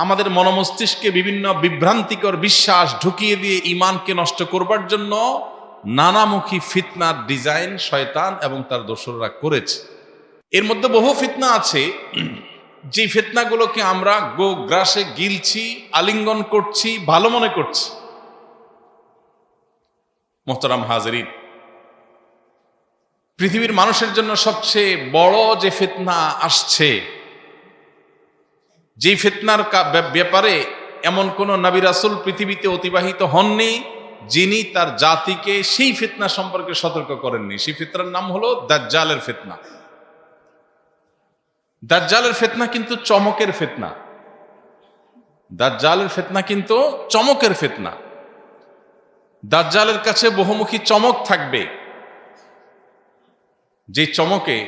আমাদের মনমস্তিষ্কে বিভিন্ন বিভ্রান্তিকর বিশ্বাস ঢুকিয়ে দিয়ে ঈমানকে নষ্ট করবার জন্য নানামুখী ফিতনার ডিজাইন শয়তান এবং তার দোসররা করেছে। এর মধ্যে বহু ফিতনা আছে যে ফিতনাগুলোকে আমরা গ্রাসে গিলছি, আলিঙ্গন করছি, ভালো মনে করছি। মোহতারাম হাজেরিন, পৃথিবীর মানুষের জন্য সবচেয়ে বড় যে ফিতনা আসছে, যে ফিতনার ব্যাপারে এমন কোন নবী রাসূল পৃথিবীতে অতিবাহিত হননি যিনি তার জাতিকে সেই ফিতনা সম্পর্কে সতর্ক করেননি, সেই ফিতনার নাম হলো দাজ্জালের ফিতনা। দাজ্জালের ফিতনা কিন্তু চমকের ফিতনা। দাজ্জালের ফিতনা কিন্তু চমকের ফিতনা। দাজ্জালের কাছে বহুমুখী চমক থাকবে, যে চমকে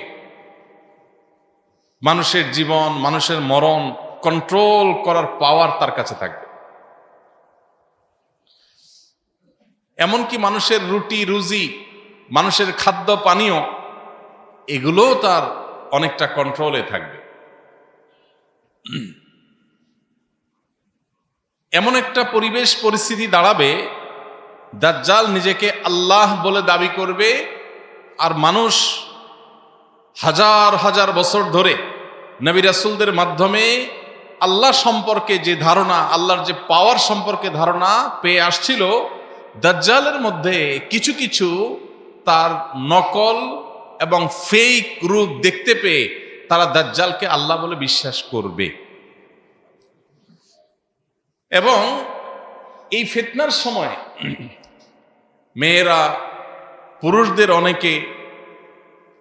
মানুষের জীবন, মানুষের মরণ কন্ট্রোল করার পাওয়ার তার কাছে থাকবে। এমনকি মানুষের রুটি রুজি, মানুষের খাদ্য পানীয়, এগুলোও তার অনেকটা কন্ট্রোলে থাকবে। এমন একটা পরিবেশ পরিস্থিতি দাঁড়াবে, দাজ্জাল নিজেকে আল্লাহ বলে দাবি করবে, আর মানুষ হাজার হাজার বছর ধরে নবী রাসূলদের মাধ্যমে আল্লাহ সম্পর্কে যে ধারণা, আল্লাহর যে পাওয়ার সম্পর্কে ধারণা পেয়ে আসছিল, দাজ্জালের মধ্যে কিছু কিছু তার নকল এবং ফেক রূপ দেখতে পেয়ে তারা দাজ্জালকে আল্লাহ বলে বিশ্বাস করবে। এবং এই ফিতনার সময় মেয়েরা, পুরুষদের অনেকে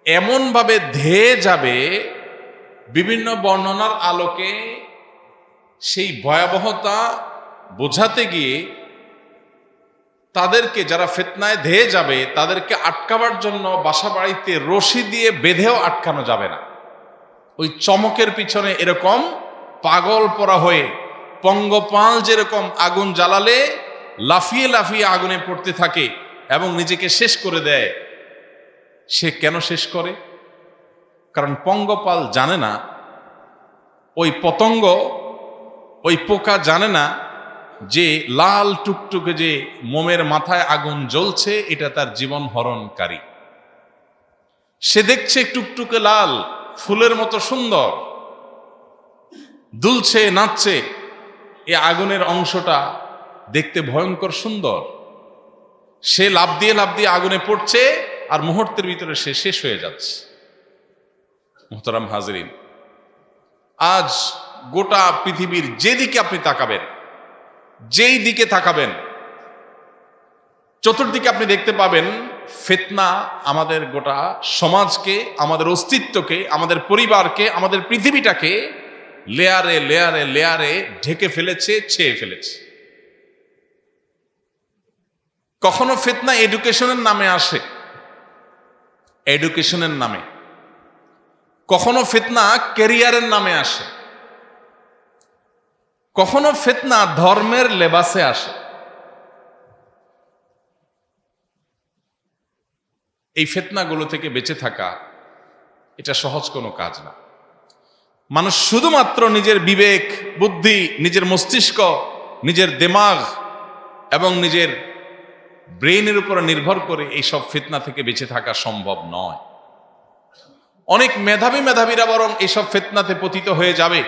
এমনভাবে ধেয়ে যাবে, বিভিন্ন বর্ণনার আলোকে সেই ভয়াবহতা বোঝাতে গিয়ে তাদেরকে, যারা ফিতনায় ধেয়ে যাবে, তাদেরকে আটকাবার জন্য বাসা বাড়িতে রশি দিয়ে বেঁধেও আটকানো যাবে না। ওই চমকের পিছনে এরকম পাগল পরা হয়ে পঙ্গপাল যেরকম আগুন জ্বালালে লাফিয়ে লাফিয়ে আগুনে পড়তে থাকে এবং নিজেকে শেষ করে দেয়, সে কেন শেষ করে? কারণ পঙ্গপাল জানে না, ওই পতঙ্গ, ওই পোকা জানে না যে লাল টুকটুকে যে মোমের মাথায় আগুন জ্বলছে এটা তার জীবন হরণকারী। সে দেখছে টুকটুকে লাল ফুলের মতো সুন্দর, দুলছে নাচছে, এই আগুনের অংশটা দেখতে ভয়ঙ্কর সুন্দর। সে লাফ দিয়ে আগুনে পড়ছে আর মুহূর্তের ভিতরে সে শেষ হয়ে যাচ্ছে। মুহতারাম হাজরিন, আজ গোটা পৃথিবীর যেদিকে আপনি তাকাবেন, যেই দিকে তাকাবেন, চতুর্দিকে আপনি দেখতে পাবেন ফিতনা আমাদের গোটা সমাজকে, আমাদের অস্তিত্বকে, আমাদের পরিবারকে, আমাদের পৃথিবীটাকে লেয়ারে লেয়ারে লেয়ারে ঢেকে ফেলেছে, ছেয়ে ফেলেছে। কখনো ফিতনা এডুকেশনের নামে আসে, এডুকেশনের নামে। কখনো ফিতনা ক্যারিয়ারের নামে আসে, কখনো ফিতনা ধর্মের লেবাসে আসে। এই ফিতনাগুলো থেকে বেঁচে থাকা এটা সহজ কোনো কাজ না। মানুষ শুধুমাত্র নিজের বিবেক, বুদ্ধি, নিজের মস্তিষ্ক, নিজের দিমাগ এবং নিজের ব্রেইনের উপর নির্ভর করে এইসব ফিতনা থেকে বেঁচে থাকা সম্ভব নয়। অনেক মেধাবীরা বরং এইসব ফিতনাতে পতিত হয়ে যাবে।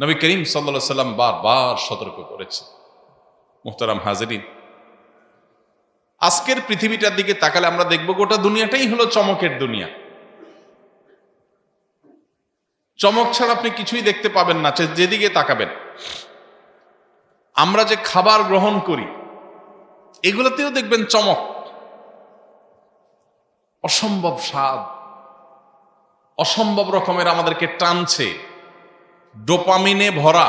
নবী করিম সাল্লাল্লাহু আলাইহি ওয়াসাল্লাম বারবার সতর্ক করেছে। মুহতারাম হাজরিন, আজকের পৃথিবীটার দিকে তাকালে আমরা দেখব গোটা দুনিয়াটাই হলো চমকের দুনিয়া। চমক ছাড়া আপনি কিছুই দেখতে পাবেন না যেদিকে তাকাবেন। আমরা যে খাবার গ্রহণ করি এগুলোতেও দেখবেন চমক, অসম্ভব স্বাদ, অসম্ভব রকমের আমাদেরকে টানছে, ডোপামিনে ভরা,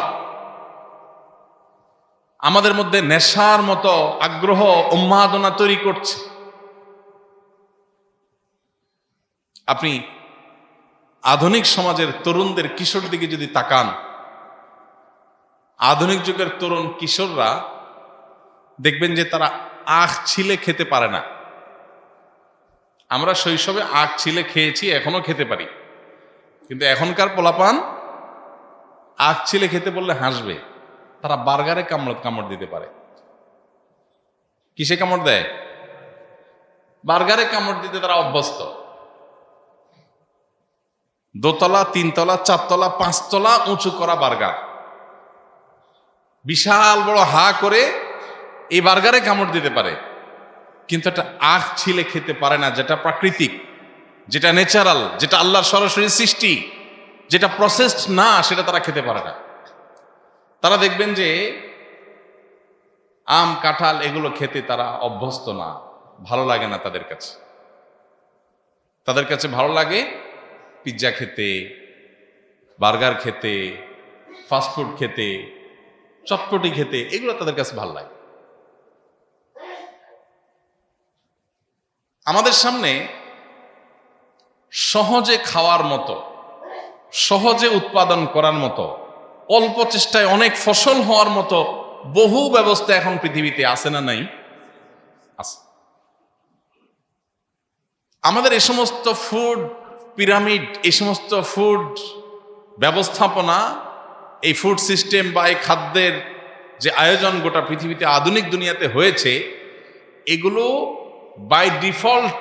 আমাদের মধ্যে নেশার মতো আগ্রহ, উন্মাদনা তৈরি করছে। আপনি আধুনিক সমাজের তরুণদের, কিশোর দিকে যদি তাকান, আধুনিক যুগের তরুণ কিশোররা দেখবেন যে তারা আখ ছিলে খেতে পারে না। আমরা শৈশবে আখ ছিলে খেয়েছি, এখনো খেতে পারি, কিন্তু এখনকার পোলাপান আখ ছিলে খেতে বললে হাসবে, তারা বার্গারে কামড় দিতে পারে। কিসে কামড় দেয়? বার্গারে কামড় দিতে তারা অভ্যস্ত। দোতলা, তিনতলা, চারতলা, পাঁচতলা উঁচু করা বার্গার, বিশাল বড় হা করে এই বার্গারে কামড় দিতে পারে, কিন্তু একটা আখ ছিলে খেতে পারে না, যেটা প্রাকৃতিক, যেটা ন্যাচারাল, যেটা আল্লাহর সরাসরি সৃষ্টি, যেটা প্রসেসড না, সেটা তারা খেতে পারে না। তারা দেখবেন যে আম, কাঁঠাল এগুলো খেতে তারা অভ্যস্ত না, ভালো লাগে না তাদের কাছে। তাদের কাছে ভালো লাগে পিৎজা খেতে, বার্গার খেতে, ফাস্টফুড খেতে, চটপটি খেতে, এগুলো তাদের কাছে ভালো লাগে। আমাদের সামনে সহজে খাওয়ার মতো, সহজে উৎপাদন করার মতো, অল্প চেষ্টায় অনেক ফসল হওয়ার মতো বহু ব্যবস্থা এখন পৃথিবীতে আছে না নাই? আছে। আমাদের এই সমস্ত ফুড পিরামিড, এই সমস্ত ফুড ব্যবস্থাপনা, এই ফুড সিস্টেম বা এই খাদ্যের যে আয়োজন গোটা পৃথিবীতে আধুনিক দুনিয়াতে হয়েছে, এগুলো বাই ডিফল্ট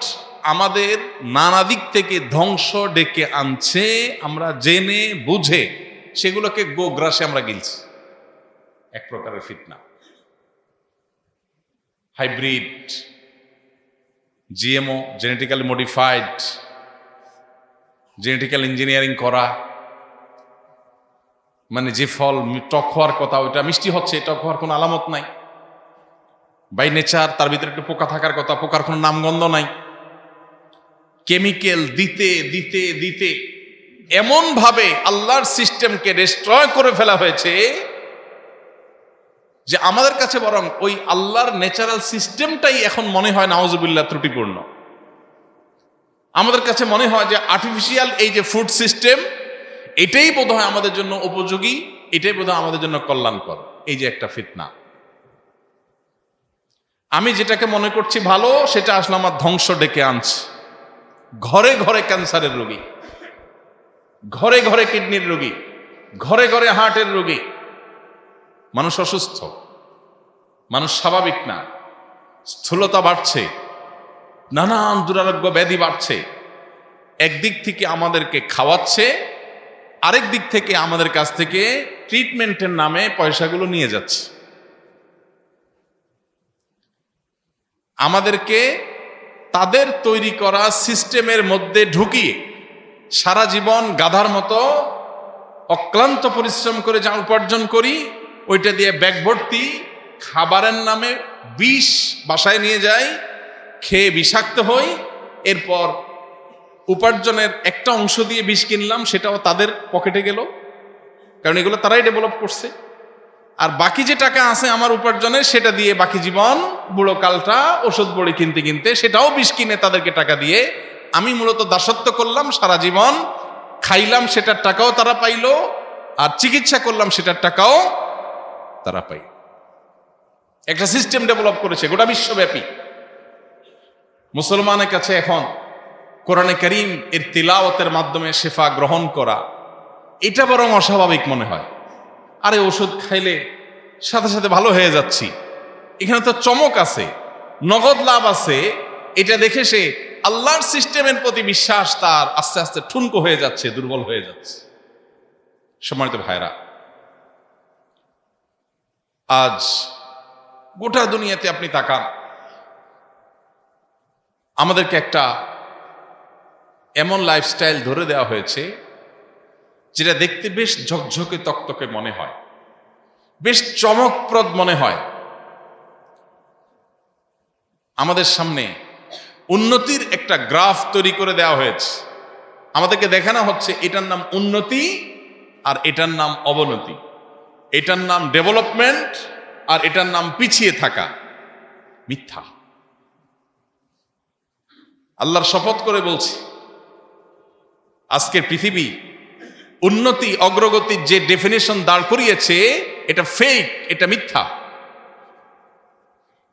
আমাদের নানা দিক থেকে ধ্বংস ডেকে আনছে। আমরা জেনে বুঝে সেগুলোকে গোগ্রাসে আমরা গিলছি। এক প্রকারের ফিতনা। Hybrid, GMO, genetically modified, genetical engineering করা, মানে যে ফল টক হওয়ার কথা ওইটা মিষ্টি হচ্ছে, টক হওয়ার কোনো আলামত নাই। বাই নেচার তার ভিতরে একটু পোকা থাকার কথা, পোকার কোনো নামগন্ধ নাই। কেমিক্যাল দিতে দিতে দিতে এমন ভাবে আল্লাহর সিস্টেমকে ডিস্ট্রয় করে ফেলা হয়েছে যে আমাদের কাছে বরং ওই আল্লাহর ন্যাচারাল সিস্টেমটাই এখন মনে হয় নাউজুবিল্লাহ ত্রুটিপূর্ণ। আমাদের কাছে মনে হয় যে আর্টিফিশিয়াল এই যে ফুড সিস্টেম, এটাই বোধহয় আমাদের জন্য উপযোগী, এটাই বোধহয় আমাদের জন্য কল্যাণকর। এই যে একটা ফিতনা, আমি যেটাকে মনে করছি ভালো, সেটা আসলে আমার ধ্বংস ডেকে আনছে। ঘরে ঘরে ক্যান্সারের রোগী, ঘরে ঘরে কিডনির রোগী, ঘরে ঘরে হার্টের রোগী। মানুষ অসুস্থ, মানুষ স্বাভাবিক না, স্থূলতা বাড়ছে, নানান দুরারোগ্য ব্যাধি বাড়ছে। একদিক থেকে আমাদেরকে খাওয়াচ্ছে, আরেক দিক থেকে আমাদের কাছ থেকে ট্রিটমেন্টের নামে পয়সাগুলো নিয়ে যাচ্ছে। আমাদেরকে তাদের তৈরি করা সিস্টেমের মধ্যে ঢুকিয়ে সারা জীবন গাধার মতো অক্লান্ত পরিশ্রম করে যা উপার্জন করি, ওইটা দিয়ে ব্যাগ ভর্তি খাবারের নামে বিষ বাসায় নিয়ে যাই, খেয়ে বিষাক্ত হই। এরপর উপার্জনের একটা অংশ দিয়ে বিষ কিনলাম, সেটাও তাদের পকেটে গেল, কারণ এগুলো তারাই ডেভেলপ করছে। আর বাকি যে টাকা আছে আমার উপার্জনের, সেটা দিয়ে বাকি জীবন বুড়ো কালটা ওষুধ বড়ি কিনতে কিনতে, সেটাও বিষ কিনে তাদেরকে টাকা দিয়ে আমি মূলত দাসত্ব করলাম সারা জীবন। খাইলাম সেটার টাকাও তারা পাইলো, আর চিকিৎসা করলাম সেটার টাকাও তারা পাই। একটা সিস্টেম ডেভেলপ করেছে গোটা বিশ্বব্যাপী। মুসলমানের কাছে এখন কোরআনে কারীম এর তিলাওয়াতের মাধ্যমে শেফা গ্রহণ করা, এটা বরং অস্বাভাবিক মনে হয়। আরে ওষুধ খাইলে সাথে সাথে ভালো হয়ে যাচ্ছি, এখানে তো চমক আছে, নগদ লাভ আছে। এটা দেখে সে আল্লাহর সিস্টেমের প্রতি বিশ্বাস তার আস্তে আস্তে ঠুনকো হয়ে যাচ্ছে, দুর্বল হয়ে যাচ্ছে। সম্মানিত ভাইরা, আজ গোটা দুনিয়াতে আপনি তাকান, আমাদেরকে একটা এমন লাইফস্টাইল ধরে দেওয়া হয়েছে যেটা দেখতে বেশ ঝকঝকে তকতকে মনে হয়, বেশ চমকপ্রদ মনে হয়। আমাদের সামনে উন্নতির একটা গ্রাফ তৈরি করে দেওয়া হয়েছে, আমাদেরকে দেখানো হচ্ছে এটার নাম উন্নতি আর এটার নাম অবনতি, এটার নাম ডেভেলপমেন্ট আর এটার নাম পিছিয়ে থাকা। মিথ্যা। আল্লাহর শপথ করে বলছি, আজকের পৃথিবী উন্নতি অগ্রগতির যে ডেফিনেশন দাঁড় করিয়েছে, এটা ফেক, এটা মিথ্যা।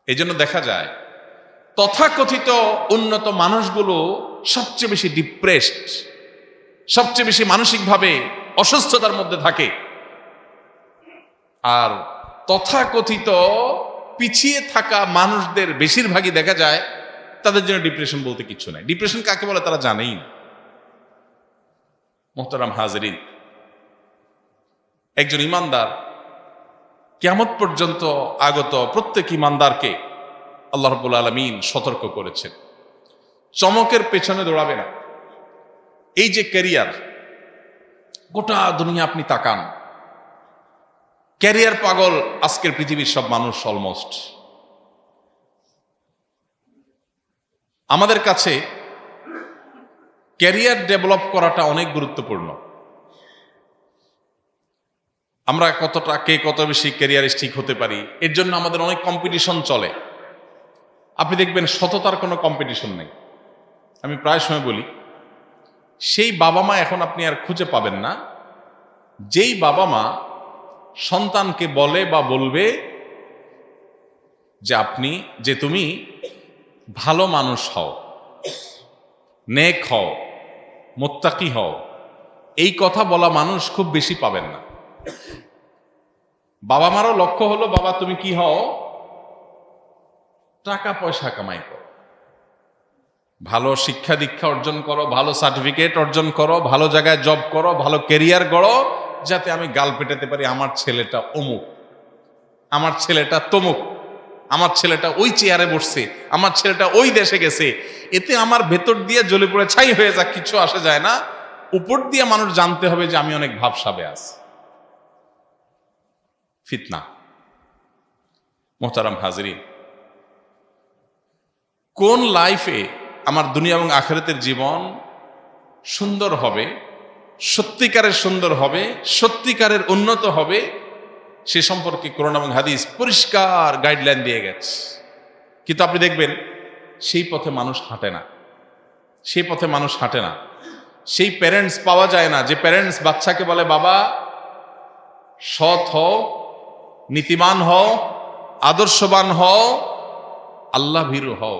এই জন্য দেখা যায় তথাকথিত উন্নত মানুষগুলো সবচেয়ে বেশি ডিপ্রেসড, সবচেয়ে বেশি মানসিকভাবে অসুস্থতার মধ্যে থাকে। আর তথাকথিত পিছিয়ে থাকা মানুষদের বেশিরভাগই দেখা যায় তাদের জন্য ডিপ্রেশন বলতে কিছু নাই। ডিপ্রেশন কাকে বলে তারা জানেই না। মোহতারাম হাজরিন, একজন ইমানদার কিয়ামত পর্যন্ত আগত প্রত্যেক ইমানদারকে আল্লাহ রাব্বুল আলামিন সতর্ক করেছেন, চমকের পেছনে দৌড়াবে না। এই যে ক্যারিয়ার, গোটা দুনিয়া আপনি তাকান, ক্যারিয়ার পাগল আজকের পৃথিবীর সব মানুষ অলমোস্ট। আমাদের কাছে ক্যারিয়ার ডেভেলপ করাটা অনেক গুরুত্বপূর্ণ। আমরা কতটা কে কত বেশি ক্যারিয়ারিস্টিক হতে পারি, এর জন্য আমাদের অনেক কম্পিটিশন চলে। আপনি দেখবেন সততার কোনো কম্পিটিশন নেই। আমি প্রায় সময় বলি, সেই বাবা মা এখন আপনি আর খুঁজে পাবেন না যেই বাবা মা সন্তানকে বলে বা বলবে যে তুমি ভালো মানুষ হও, নেক হও, মুত্তাকি হও। এই কথা বলা মানুষ খুব বেশি পাবেন না। বাবা মারও লক্ষ্য হলো, বাবা তুমি কি হও? টাকা পয়সা কামাই করো, ভালো শিক্ষা দীক্ষা অর্জন করো, ভালো সার্টিফিকেট অর্জন করো, ভালো জায়গায় জব করো, ভালো ক্যারিয়ার গড়ো, যাতে আমি গাল পেটাতে পারি আমার ছেলেটা অমুক, আমার ছেলেটা তমুক, আমার ছেলেটা ওই চেয়ারে বসছে, আমার ছেলেটা ওই দেশে গেছে। এতে আমার ভেতর দিয়ে জ্বলে পড়ে ছাই হয়ে যাক, কিছু আসে যায় না। উপর দিয়ে মানুষ জানতে হবে যে আমি অনেক ভাবসাবে আছি। ফিতনা। মোহতারাম হাজরিন, কোন লাইফে আমার দুনিয়া এবং আখিরাতের জীবন সুন্দর হবে, সত্যিকারের সুন্দর হবে, সত্যিকারের উন্নত হবে, সে সম্পর্কে কোরআন এবং হাদিস পরিষ্কার গাইডলাইন দিয়ে গেছে। কিন্তু আপনি দেখবেন সেই পথে মানুষ হাঁটে না, সেই পথে মানুষ হাঁটে না। সেই প্যারেন্টস পাওয়া যায় না যে প্যারেন্টস বাচ্চাকে বলে, বাবা সৎ হও, নীতিমান হও, আদর্শবান হও, আল্লাহ ভীরু হও,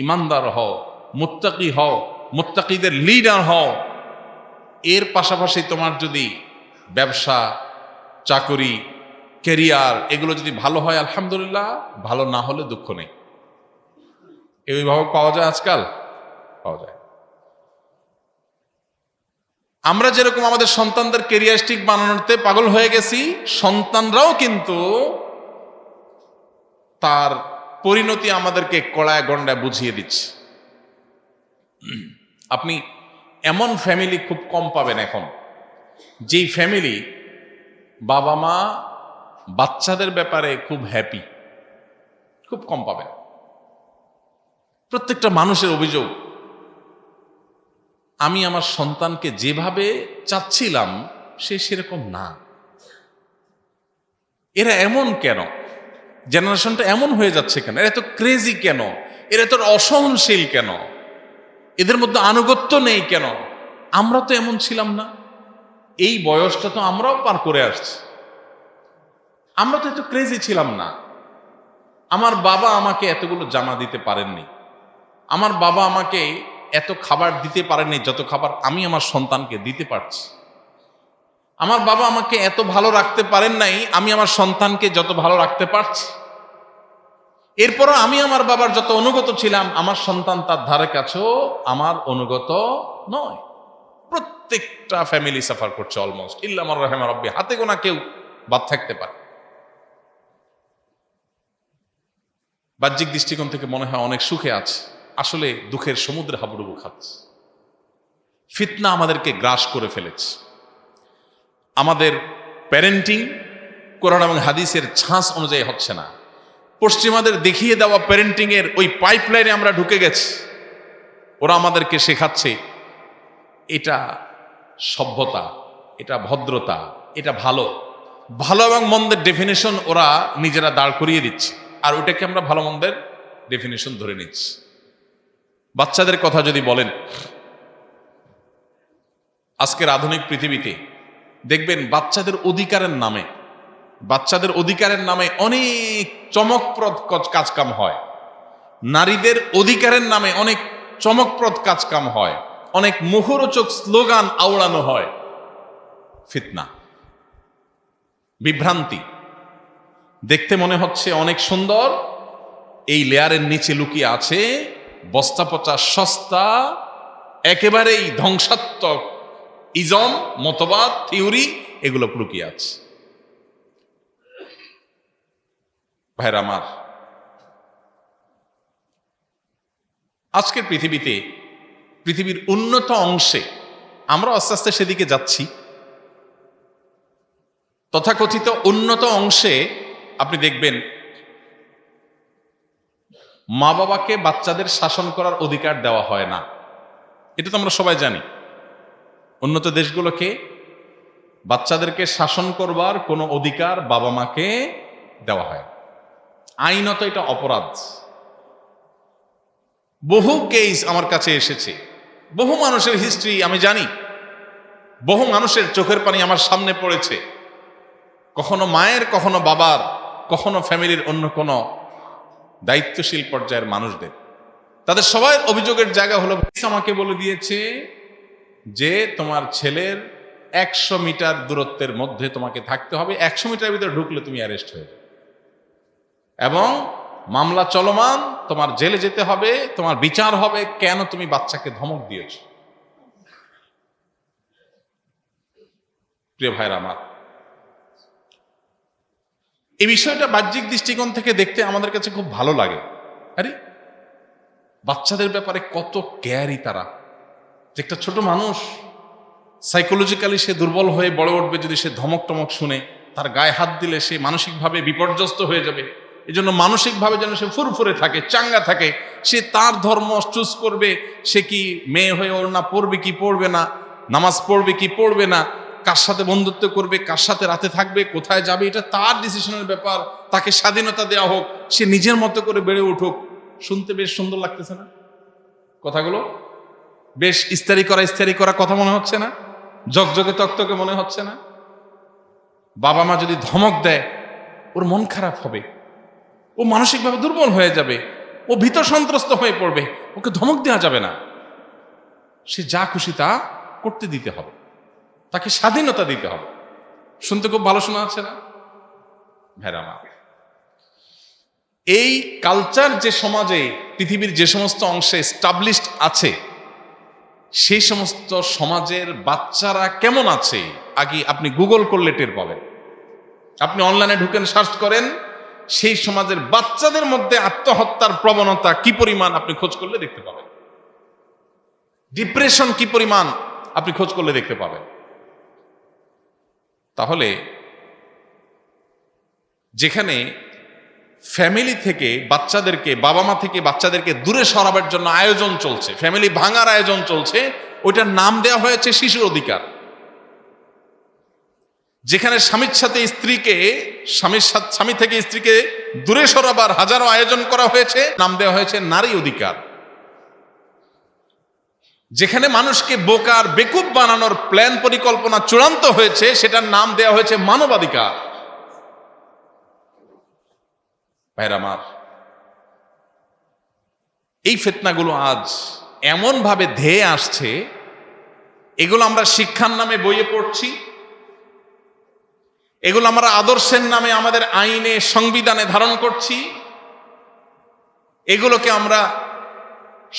ইমানদার হও, মুত্তাকি হও, মুত্তাকিদের লিডার হও। এর পাশাপাশি তোমার যদি ব্যবসা, চাকরি, ক্যারিয়ার এগুলো যদি ভালো হয় আলহামদুলিল্লাহ, ভালো না হলে দুঃখ নেই। এই অভিভাবক পাওয়া যায় আজকাল? পাওয়া যায়। আমরা যেরকম আমাদের সন্তানদের ক্যারিয়ারিস্টিক বানানোতে পাগল হয়ে গেছি, সন্তানরাও কিন্তু তার পরিণতি আমাদেরকে কড়ায় গন্ডায় বুঝিয়ে দিচ্ছে। আপনি এমন ফ্যামিলি খুব কম পাবেন এখন, যেই ফ্যামিলি বাবা মা বাচ্চাদের ব্যাপারে খুব হ্যাপি, খুব কম পাবেন। প্রত্যেকটা মানুষের অভিযোগ, আমি আমার সন্তানকে যেভাবে চাচ্ছিলাম সে সেরকম না। এরা এমন কেন? জেনারেশনটা এমন হয়ে যাচ্ছে কেন? এরা এত ক্রেজি কেন? এরা এত অসহনশীল কেন? এদের মধ্যে আনুগত্য নেই কেন? আমরা তো এমন ছিলাম না। এই বয়সটা তো আমরাও পার করে আসছি। আমরা তো এত ক্রেজি ছিলাম না। আমার বাবা আমাকে এতগুলো জামা দিতে পারেননি, আমার বাবা আমাকে এত খাবার দিতে পারেননি যত খাবার আমি আমার সন্তানকে দিতে পারছি। আমার বাবা আমাকে এত ভালো রাখতে পারেন নাই, আমি আমার সন্তানকে যত ভালো রাখতে পারছি। এরপরও আমি আমার বাবার যত অনুগত ছিলাম, আমার সন্তান তার ধারে কাছেও আমার অনুগত নয়। প্রত্যেকটা ফ্যামিলি সাফার করছে অলমোস্ট, ইল্লা মান রাহিমা রাব্বি, হাতে গোনা কেউ বাদ থাকতে পারে। বাহ্যিক দৃষ্টিকোণ থেকে মনে হয় অনেক সুখে আছে, আসলে দুঃখের সমুদ্রে হাবুডুবু খাচ্ছে। ফিতনা আমাদেরকে গ্রাস করে ফেলেছে। আমাদের প্যারেন্টিং কোরআন এবং হাদিসের ছাঁচ অনুযায়ী হচ্ছে না। পশ্চিমাদের দেখিয়ে দেওয়া প্যারেন্টিং এর ওই পাইপলাইনে আমরা ঢুকে গেছি। ওরা আমাদেরকে শেখাচ্ছে এটা সভ্যতা, এটা ভদ্রতা, এটা ভালো। ভালো এবং মন্দের ডেফিনেশন ওরা নিজেরা দাঁড় করিয়ে দিচ্ছে, আর ওটাকে আমরা ভালো মন্দের ডেফিনেশন ধরে নিচ্ছি। বাচ্চাদের কথা যদি বলেন, আজকের আধুনিক পৃথিবীতে দেখবেন বাচ্চাদের অধিকারের নামে অনেক চমকপ্রদ কাজকাম হয়। নারীদের অধিকারের নামে অনেক চমকপ্রদ কাজকাম হয়, অনেক মুখরোচক স্লোগান আওড়ানো হয়। ফিতনা, বিভ্রান্তি। দেখতে মনে হচ্ছে অনেক সুন্দর, এই লেয়ারের নিচে লুকিয়ে আছে বস্তা পচা সস্তা, একেবারেই ধ্বংসাত্মক ইজম, মতবাদ, থিওরি, এগুলো লুকিয়ে আছে। ভাইরা আমার, আজকের পৃথিবীতে, পৃথিবীর উন্নত অংশে আমরা আস্তে আস্তে সেদিকে যাচ্ছি। তথাকথিত উন্নত অংশে আপনি দেখবেন মা বাবাকে বাচ্চাদের শাসন করার অধিকার দেওয়া হয় না। এটা তো আমরা সবাই জানি। উন্নত দেশগুলোকে বাচ্চাদেরকে শাসন করবার কোনো অধিকার বাবা মাকে দেওয়া হয়, আইনত এটা অপরাধ। বহু কেস আমার কাছে এসেছে, বহু মানুষের হিস্ট্রি আমি জানি, বহু মানুষের চোখের পানি আমার সামনে পড়েছে, কখনো মায়ের, কখনো বাবার, কখনো ফ্যামিলির অন্য কোনো দায়িত্বশীল পর্যায়ের মানুষদের। তাদের সবাই অভিযোগের জায়গা হলো, আমাকে বলে দিয়েছে যে তোমার ছেলের 100 মিটার দূরত্বের মধ্যে তোমাকে থাকতে হবে, 100 মিটার ভিতরে ঢুকলে তুমি অ্যারেস্ট হয়ে যাবে, এবং মামলা চলমান, তোমার জেলে যেতে হবে, তোমার বিচার হবে, কেন তুমি বাচ্চাকে ধমক দিয়েছ। প্রিয় ভাইরা আমার, এই বিষয়টা বাহ্যিক দৃষ্টিকোণ থেকে দেখতে আমাদের কাছে খুব ভালো লাগে। আরে বাচ্চাদের ব্যাপারে কত কেয়ারি তারা, যে একটা ছোট মানুষ সাইকোলজিক্যালি সে দুর্বল হয়ে বড় উঠবে যদি সে ধমক টমক শুনে, তার গায়ে হাত দিলে সে মানসিকভাবে বিপর্যস্ত হয়ে যাবে। এই জন্য মানসিকভাবে যেন সে ফুরফুরে থাকে, চাঙ্গা থাকে, সে তার ধর্ম চুজ করবে। সে কি মেয়ে হয়ে ওড়না পড়বে কি পড়বে না, নামাজ পড়বে কি পড়বে না, কার সাথে বন্ধুত্ব করবে, কার সাথে রাতে থাকবে, কোথায় যাবে, এটা তার ডিসিশনের ব্যাপার। তাকে স্বাধীনতা দেওয়া হোক, সে নিজের মতো করে বেড়ে উঠুক। শুনতে বেশ সুন্দর লাগতেছে না কথাগুলো? বেশ ইস্তারি করা কথা মনে হচ্ছে না? জগজগে তক্তকে মনে হচ্ছে না? বাবা মা যদি ধমক দেয়, ওর মন খারাপ হবে, ও মানসিকভাবে দুর্বল হয়ে যাবে, ও ভীত সন্ত্রস্ত হয়ে পড়বে। ওকে ধমক দেওয়া যাবে না, সে যা খুশি তা করতে দিতে হবে, তাকে স্বাধীনতা দিতে হবে। শুনতে খুব ভালো শোনা যাচ্ছে না ভেড়া মা? এই কালচার যে সমাজে, পৃথিবীর যে সমস্ত অংশে এস্টাবলিশড আছে, সেই সমস্ত সমাজের বাচ্চারা কেমন আছে আগে আপনি গুগল করলে টের পাবেন। আপনি অনলাইনে ঢুকেন, সার্চ করেন, সেই সমাজের বাচ্চাদের মধ্যে আত্মহত্যার প্রবণতা কি পরিমাণ আপনি খোঁজ করলে দেখতে পাবেন। ডিপ্রেশন কি পরিমাণ আপনি খোঁজ করলে দেখতে পাবেন। তাহলে যেখানে ফ্যামিলি থেকে বাচ্চাদেরকে, বাবা মা থেকে বাচ্চাদেরকে দূরে সরাবার জন্য আয়োজন চলছে, ফ্যামিলি ভাঙার আয়োজন চলছে, ওইটার নাম দেওয়া হয়েছে শিশুর অধিকার। যেখানে স্বামীর সাথে স্ত্রীকে, স্বামী থেকে স্ত্রীকে দূরে সরাবার হাজারো আয়োজন করা হয়েছে, নাম দেওয়া হয়েছে নারী অধিকার। যেখানে মানুষকে বোকার, বেকুব বানানোর প্ল্যান পরিকল্পনা চূড়ান্ত হয়েছে, সেটার নাম দেওয়া হয়েছে মানবাধিকার। ভাইরা আমার, এই ফিতনাগুলো আজ এমন ভাবে ধেয়ে আসছে, এগুলো আমরা শিক্ষার নামে বইয়ে পড়ছি, এগুলো আমরা আদর্শের নামে আমাদের আইনে, সংবিধানে ধারণ করছি, এগুলোকে আমরা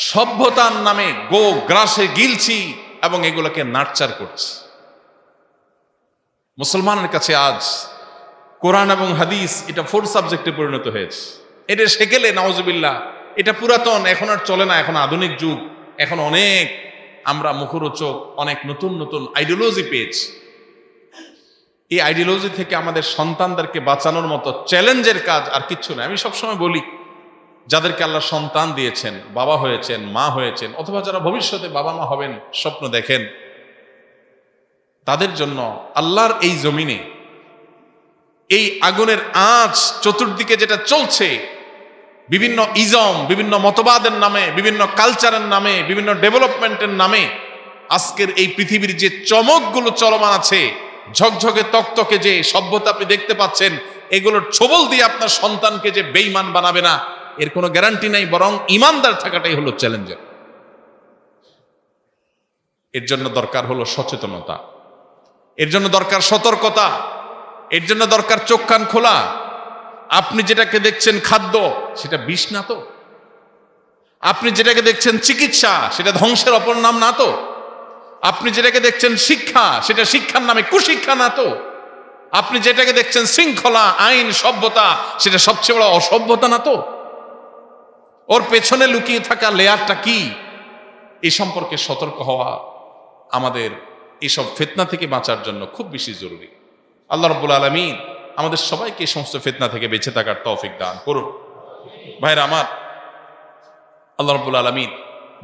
সভ্যতার নামে গো গ্রাসে গিলছি এবং এগুলোকে নার্চার করছি। মুসলমানের কাছে আজ কোরআন এবং হাদিস এটা 4 সাবজেক্টে পরিণত হয়েছে। এটা সেকেলে নাউজুবিল্লাহ, এটা পুরাতন, এখন আর চলে না, এখন আধুনিক যুগ, এখন অনেক আমরা মুখরোচক, অনেক নতুন নতুন আইডিওলজি পেয়েছি। এই আইডিওলজি থেকে আমাদের সন্তানদেরকে বাঁচানোর মতো চ্যালেঞ্জের কাজ আর কিচ্ছু নেই। আমি সবসময় বলি, যাদেরকে আল্লাহ সন্তান দিয়েছেন, বাবা হয়েছেন, মা হয়েছেন, অথবা যারা ভবিষ্যতে বাবা মা হবেন স্বপ্ন দেখেন, তাদের জন্য আল্লাহর এই জমিনে এই আগুনের আঁচ চতুর্দিকে যেটা চলছে, বিভিন্ন ইজম, বিভিন্ন মতবাদের নামে, বিভিন্ন কালচারের নামে, বিভিন্ন ডেভেলপমেন্টের নামে আজকের এই পৃথিবীর যে চমকগুলো চলমান আছে, ঝকঝকে তকতকে যে সভ্যতা আপনি দেখতে পাচ্ছেন, এগুলোর ছোবল দিয়ে আপনার সন্তানকে যে বেঈমান বানাবে না, এর কোনো গ্যারান্টি নাই, বরং ইমানদার থাকাটাই হলো চ্যালেঞ্জার। এর জন্য দরকার হলো সচেতনতা, এর জন্য দরকার সতর্কতা, এর জন্য দরকার চোখ কান খোলা। আপনি যেটাকে দেখছেন খাদ্য, সেটা বিষ না তো? আপনি যেটাকে দেখছেন চিকিৎসা, সেটা ধ্বংসের অপর নাম না তো? আপনি যেটাকে দেখছেন শিক্ষা, সেটা শিক্ষার নামে কুশিক্ষা না তো? আপনি যেটাকে দেখছেন শৃঙ্খলা, আইন, সভ্যতা, সেটা সবচেয়ে বড় অসভ্যতা না তো? ওর পেছনে লুকিয়ে থাকা লেয়ারটা কি, এই সম্পর্কে সতর্ক হওয়া আমাদের এইসব ফিতনা থেকে বাঁচার জন্য খুব বেশি জরুরি। আল্লাহ রাব্বুল আলামিন আমাদের সবাইকে এই সমস্ত ফিতনা থেকে বেঁচে থাকার তৌফিক দান করুন। ভাইরা আমার, আল্লাহ রাব্বুল আলামিন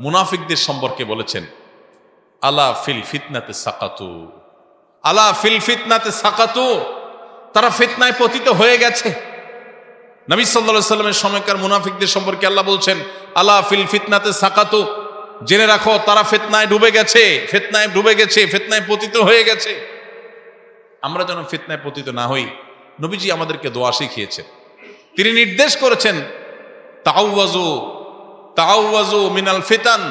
মুনাফিকদের সম্পর্কে বলেছেন, আলা ফিল ফিতনাতে সাকাতু, আলা ফিল ফিতনাতে সাকাতু, তারা ফিতনায় পতিত হয়ে গেছে। নবী সাল্লাল্লাহু আলাইহি সাল্লামের সময়কার মুনাফিকদের সম্পর্কে আল্লাহ বলছেন, আলা ফিল ফিতনাতে সাকাতু, জেনে রাখো তারা ফিতনায় ডুবে গেছে, ফিতনায় ডুবে গেছে, ফিতনায় পতিত হয়ে গেছে। আমরা যেন ফিতনায় পতিত না হই, নবীজি আমাদেরকে দোয়া শিখিয়েছেন। তিনি নির্দেশ করেছেন, তাআওয়াজু তাআওয়াজু মিনাল ফিতান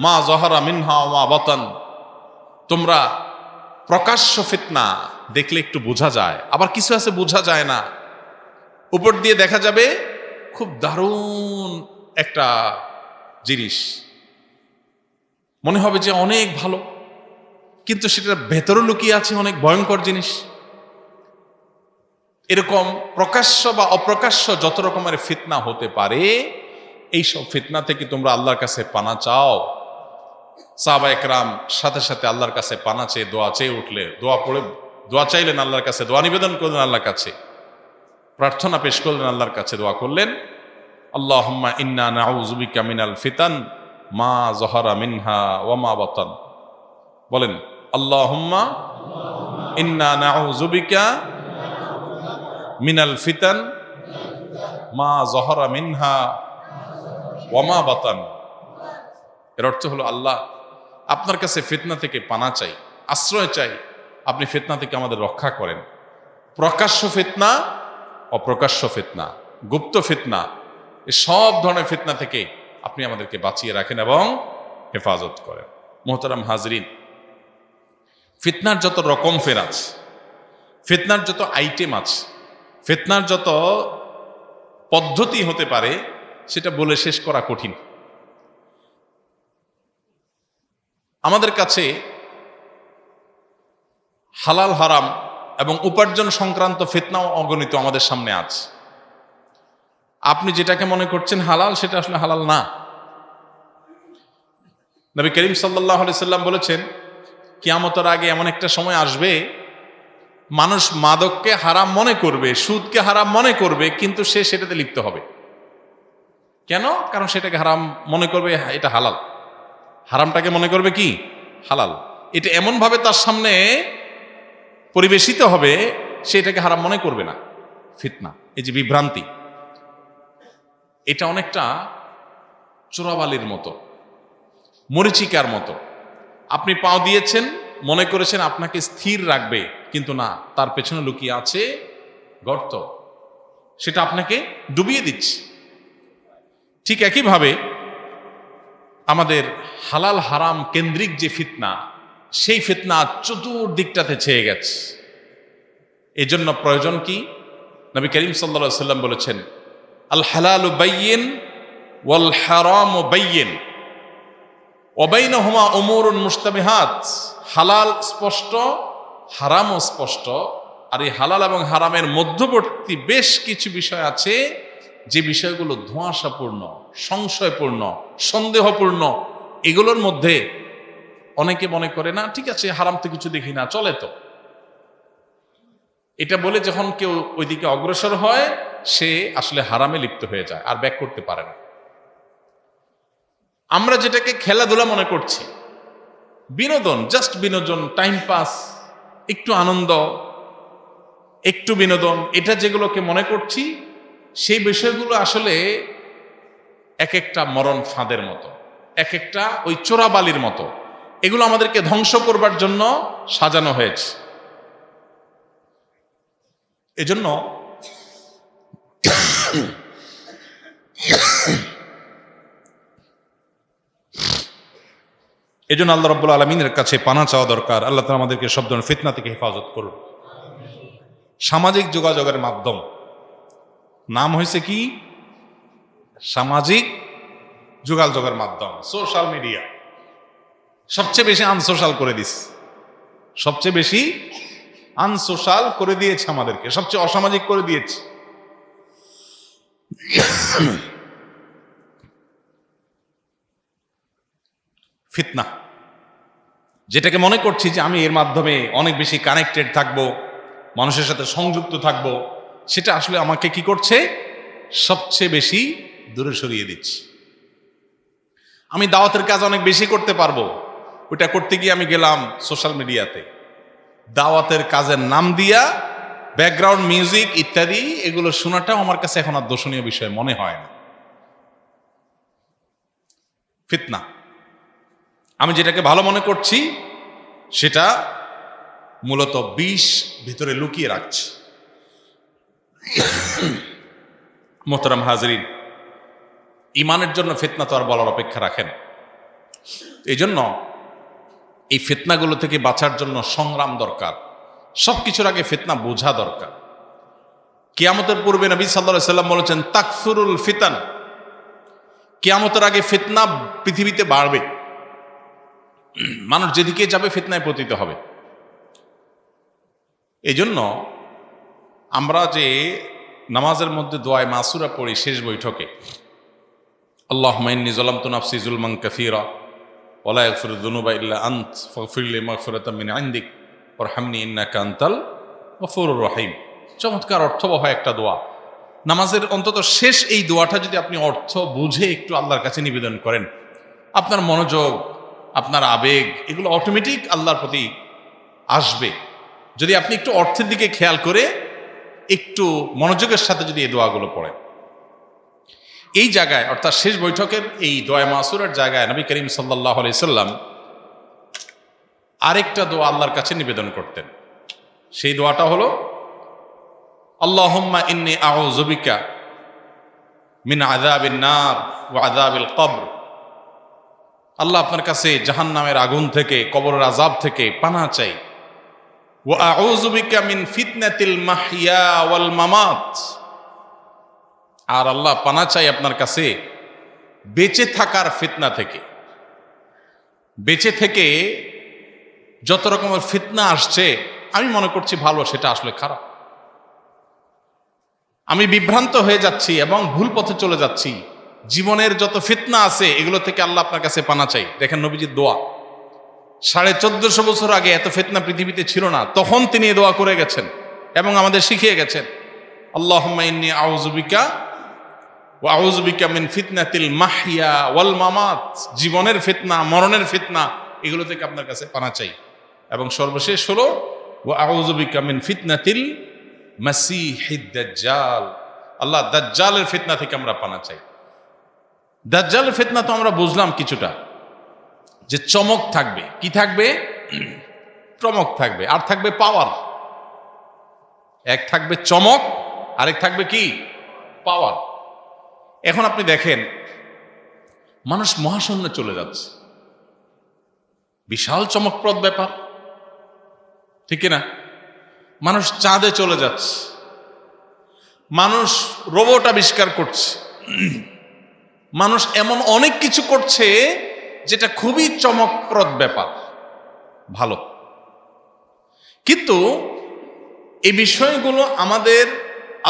মা যাহারা মিনহা ওয়া মা বাতান, তোমরা প্রকাশ্য ফিতনা দেখলে একটু বোঝা যায়, আবার কিছু আছে বোঝা যায় না। উপর দিয়ে দেখা যাবে খুব দারুণ একটা জিনিস, মনে হবে যে অনেক ভালো, কিন্তু সেটার ভেতরে লুকিয়ে আছে অনেক ভয়ঙ্কর জিনিস। এরকম প্রকাশ্য বা অপ্রকাশ্য যত রকমের ফিতনা হতে পারে, এইসব ফিতনা থেকে তোমরা আল্লাহর কাছে পানা চাও। সাহাবায়ে কেরাম সাথে সাথে আল্লাহর কাছে পানা চেয়ে দোয়া চেয়ে উঠলে, দোয়া পড়ে দোয়া চাইলেন আল্লাহর কাছে, দোয়া নিবেদন করলেন আল্লাহর কাছে, প্রার্থনা পেশ করলেন আল্লাহর কাছে, দোয়া করলেন, আল্লাহুম্মা ইন্না নাউযু বিকা মিনাল ফিতান মা যাহারা মিনহা ওয়া মা বাতান। বলেন, আল্লাহুম্মা ইন্না নাউযু বিকা মিনাল ফিতান মা যাহারা মিনহা ওয়া মা বাতান। এর অর্থ হলো, আল্লাহ আপনার কাছে ফিতনা থেকে পানা চাই, আশ্রয় চাই, আপনি ফিতনা থেকে আমাদের রক্ষা করেন। প্রকাশ্য ফিতনা, অপ্রকাশ্য ফিতনা, গুপ্ত ফিতনা, এই সব ধরনের ফিতনা থেকে আপনি আমাদেরকে বাঁচিয়ে রাখেন এবং হেফাজত করেন। মোহতারাম হাজরিন, ফিতনার যত রকম ফের আছে, ফিতনার যত আইটেম আছে, ফিতনার যত পদ্ধতি হতে পারে, সেটা বলে শেষ করা কঠিন। আমাদের কাছে হালাল হারাম এবং উপার্জন সংক্রান্ত ফিতনাও অগণিত আমাদের সামনে আছে। আপনি যেটাকে মনে করছেন হালাল, সেটা আসলে হালাল না। নবী করিম সাল্লাল্লাহু আলাইহি সাল্লাম বলেছেন, কিয়ামতের আগে এমন একটা সময় আসবে, মানুষ মাদককে হারাম মনে করবে, সুদকে হারাম মনে করবে, কিন্তু সে সেটাতে লিপ্ত হবে। কেন? কারণ সেটাকে হারাম মনে করবে, এটা হালাল। হারামটাকে মনে করবে কি হালাল। এটা এমনভাবে তার সামনে পরিবেশিত হবে, সে এটাকে হারাম মনে করবে না। ফিতনা, এই যে বিভ্রান্তি, এটা অনেকটা চোরাবালির মতো, মরিচিকার মতো। আপনি পাও দিয়েছেন, মনে করেছেন আপনাকে স্থির রাখবে, কিন্তু না, তার পেছনে লুকিয়ে আছে গর্ত, সেটা আপনাকে ডুবিয়ে দিচ্ছে। ঠিক একইভাবে আমাদের হালাল হারাম কেন্দ্রিক যে ফিতনা, সেই ফিতনা চতুর্দিকটাতে ছেয়ে গেছে। এই জন্য প্রয়োজন কি? নবী করিম সাল্লাল্লাহু আলাইহি সাল্লাম বলেছেন, আল হালালু বাইয়িন ওয়াল হারামু বাইয়িন ওয়া বাইনাহুমা উমুরুন মুশতাবিহাত। হালাল স্পষ্ট, হারামও স্পষ্ট, আর এই হালাল এবং হারামের মধ্যবর্তী বেশ কিছু বিষয় আছে, যে বিষয়গুলো ধোঁয়াশাপূর্ণ, সংশয়পূর্ণ, সন্দেহপূর্ণ। এগুলোর মধ্যে অনেকে মনে করে, না ঠিক আছে, হারাম তো কিছু দেখি না, চলে তো। এটা বলে যখন কেউ ওইদিকে অগ্রসর হয়, সে আসলে হারামে লিপ্ত হয়ে যায়, আর ব্যাক করতে পারে না। আমরা যেটাকে খেলাধুলা মনে করছি, বিনোদন, জাস্ট বিনোদন, টাইম পাস, একটু আনন্দ, একটু বিনোদন, এটা যেগুলোকে মনে করছি, সেই বিষয়গুলো আসলে এক একটা মরণ ফাঁদের মতো, এক একটা ওই চোরাবালির মতো। এগুলো আমাদেরকে ধ্বংস করবার জন্য সাজানো হয়েছে। এজন্য আল্লাহ রাব্বুল আলামিনের কাছে পানা চাওয়া দরকার। আল্লাহ তাআলা আমাদেরকে সব ধরনের ফিতনা থেকে হেফাজত করুন। সামাজিক যোগাযোগের মাধ্যম, নাম হয়েছে কি? সামাজিক যোগাযোগের মাধ্যম, সোশ্যাল মিডিয়া। সবচেয়ে বেশি আনসোশ্যাল করে দিচ্ছে, সবচেয়ে বেশি আনসোশ্যাল করে দিয়েছে আমাদেরকে, সবচেয়ে অসামাজিক করে দিয়েছে। ফিতনা, যেটাকে মনে করছি যে আমি এর মাধ্যমে অনেক বেশি কানেক্টেড থাকব, মানুষের সাথে সংযুক্ত থাকব, সেটা আসলে আমাকে কি করছে? সবচেয়ে বেশি দূরে সরিয়ে দিচ্ছে। আমি দাওয়াতের কাজ অনেক বেশি করতে পারবো, ওটা করতে গিয়ে আমি গেলাম সোশ্যাল মিডিয়াতে, দাওয়াতের কাজের নাম দিয়া ব্যাকগ্রাউন্ড মিউজিক ইত্যাদি এগুলো শোনাটাও আমার কাছে এখন আর দর্শনীয় বিষয় মনে হয় না। ফিতনা, আমি যেটাকে ভালো মনে করছি সেটা মূলত বিষ ভিতরে লুকিয়ে রাখছে। মোহতারাম হাজরিন, ইমানের জন্য ফিতনা তো আর বলার অপেক্ষা রাখে না। এই জন্য এই ফিতনাগুলো থেকে বাঁচার জন্য সংগ্রাম দরকার। সবকিছুর আগে ফিতনা বোঝা দরকার। কিয়ামতের পূর্বে নবী সাল্লাল্লাহু আলাইহি সাল্লাম বলেছেন, তাকসুরুল ফিতান, কিয়ামতের আগে ফিতনা পৃথিবীতে বাড়বে, মানুষ যেদিকে যাবে ফিতনায় পতিত হবে। এই জন্য আমরা যে নামাজের মধ্যে দোয়ায়ে মাসুরা পড়ি শেষ বৈঠকে, আল্লাহুম্মা ইন্নী যালামতু নাফসি যুলমান কাসীরা ওয়া লা ইয়াগফিরুয যুনুবা ইল্লা আনত ফাগফিরলি মাগফিরাতাম মিন ইনদিক ওয়ারহামনি ইন্নাকা আনতাল গফুরুর রহিম। চমৎকার অর্থবহ একটা দোয়া। নামাজের অন্তত শেষ এই দোয়াটা যদি আপনি অর্থ বুঝে একটু আল্লাহর কাছে নিবেদন করেন, আপনার মনোযোগ, আপনার আবেগ এগুলো অটোমেটিক আল্লাহর প্রতি আসবে। যদি আপনি একটু অর্থের দিকে খেয়াল করে একটু মনোযোগের সাথে যদি এই দোয়াগুলো পড়েন। এই জায়গায় অর্থাৎ শেষ বৈঠকের এই দোয়া মাসুরের জায়গায় নবী করিম সাল্লাল্লাহু আলাইহি সাল্লাম আরেকটা দোয়া আল্লাহর কাছে নিবেদন করতেন। সেই দোয়াটা হলো, আল্লাহুম্মা ইন্নী আউযু বিকা মিন আযাবিন নার ওয়া আযাবিল কবর। আল্লাহ, আপনার কাছে জাহান্নামের আগুন থেকে, কবরের আযাব থেকে পানাহ চাই। ওয়া আউযু বিকা মিন ফিতনাতিল মাহইয়া ওয়াল মামাত। আর আল্লাহ, পানাহ চাই আপনার কাছে বেঁচে থাকার ফিতনা থেকে। বেঁচে থেকে যত রকমের ফিতনা আসছে আমি মনে করছি ভালো, সেটা আসলে খারাপ। আমি বিভ্রান্ত হয়ে যাচ্ছি এবং ভুল পথে চলে যাচ্ছি। জীবনের যত ফিতনা আছে এগুলো থেকে আল্লাহ আপনার কাছে পানাহ চাই। দেখেন নবীজির দোয়া, 1450 বছর আগে এত ফিতনা পৃথিবীতে ছিল না, তখন তিনি এই দোয়া করে গেছেন এবং আমাদের শিখিয়ে গেছেন, আল্লাহুম্মা ইন্নী আউযু বিকা ওয়া আউযু বিকা মিন ফিতনাতিল মাহইয়া ওয়াল মামাত। জীবনের ফিতনা, মরণের ফিতনা, এগুলো থেকে আপনার কাছে পানাহ চাই। এবং সর্বশেষ হলো, ওয়া আউযু বিকা মিন ফিতনাতিল মাসীহিদ দাজ্জাল। আল্লাহ, দাজ্জালের ফিতনা থেকে আমরা পানাহ চাই। দাজ্জালের ফিতনা তো আমরা বুঝলাম কিছুটা, যে চমক থাকবে। কি থাকবে? চমক থাকবে, আর থাকবে পাওয়ার। এক থাকবে চমক, আরেক থাকবে কি? পাওয়ার। এখন আপনি দেখেন, মানুষ মহাশূন্যে চলে যাচ্ছে, বিশাল চমকপ্রদ ব্যাপার, ঠিক না? মানুষ চাঁদে চলে যাচ্ছে, মানুষ রোবট আবিষ্কার করছে, মানুষ এমন অনেক কিছু করছে যেটা খুবই চমকপ্রদ ব্যাপার, ভালো। কিন্তু এই বিষয়গুলো আমাদের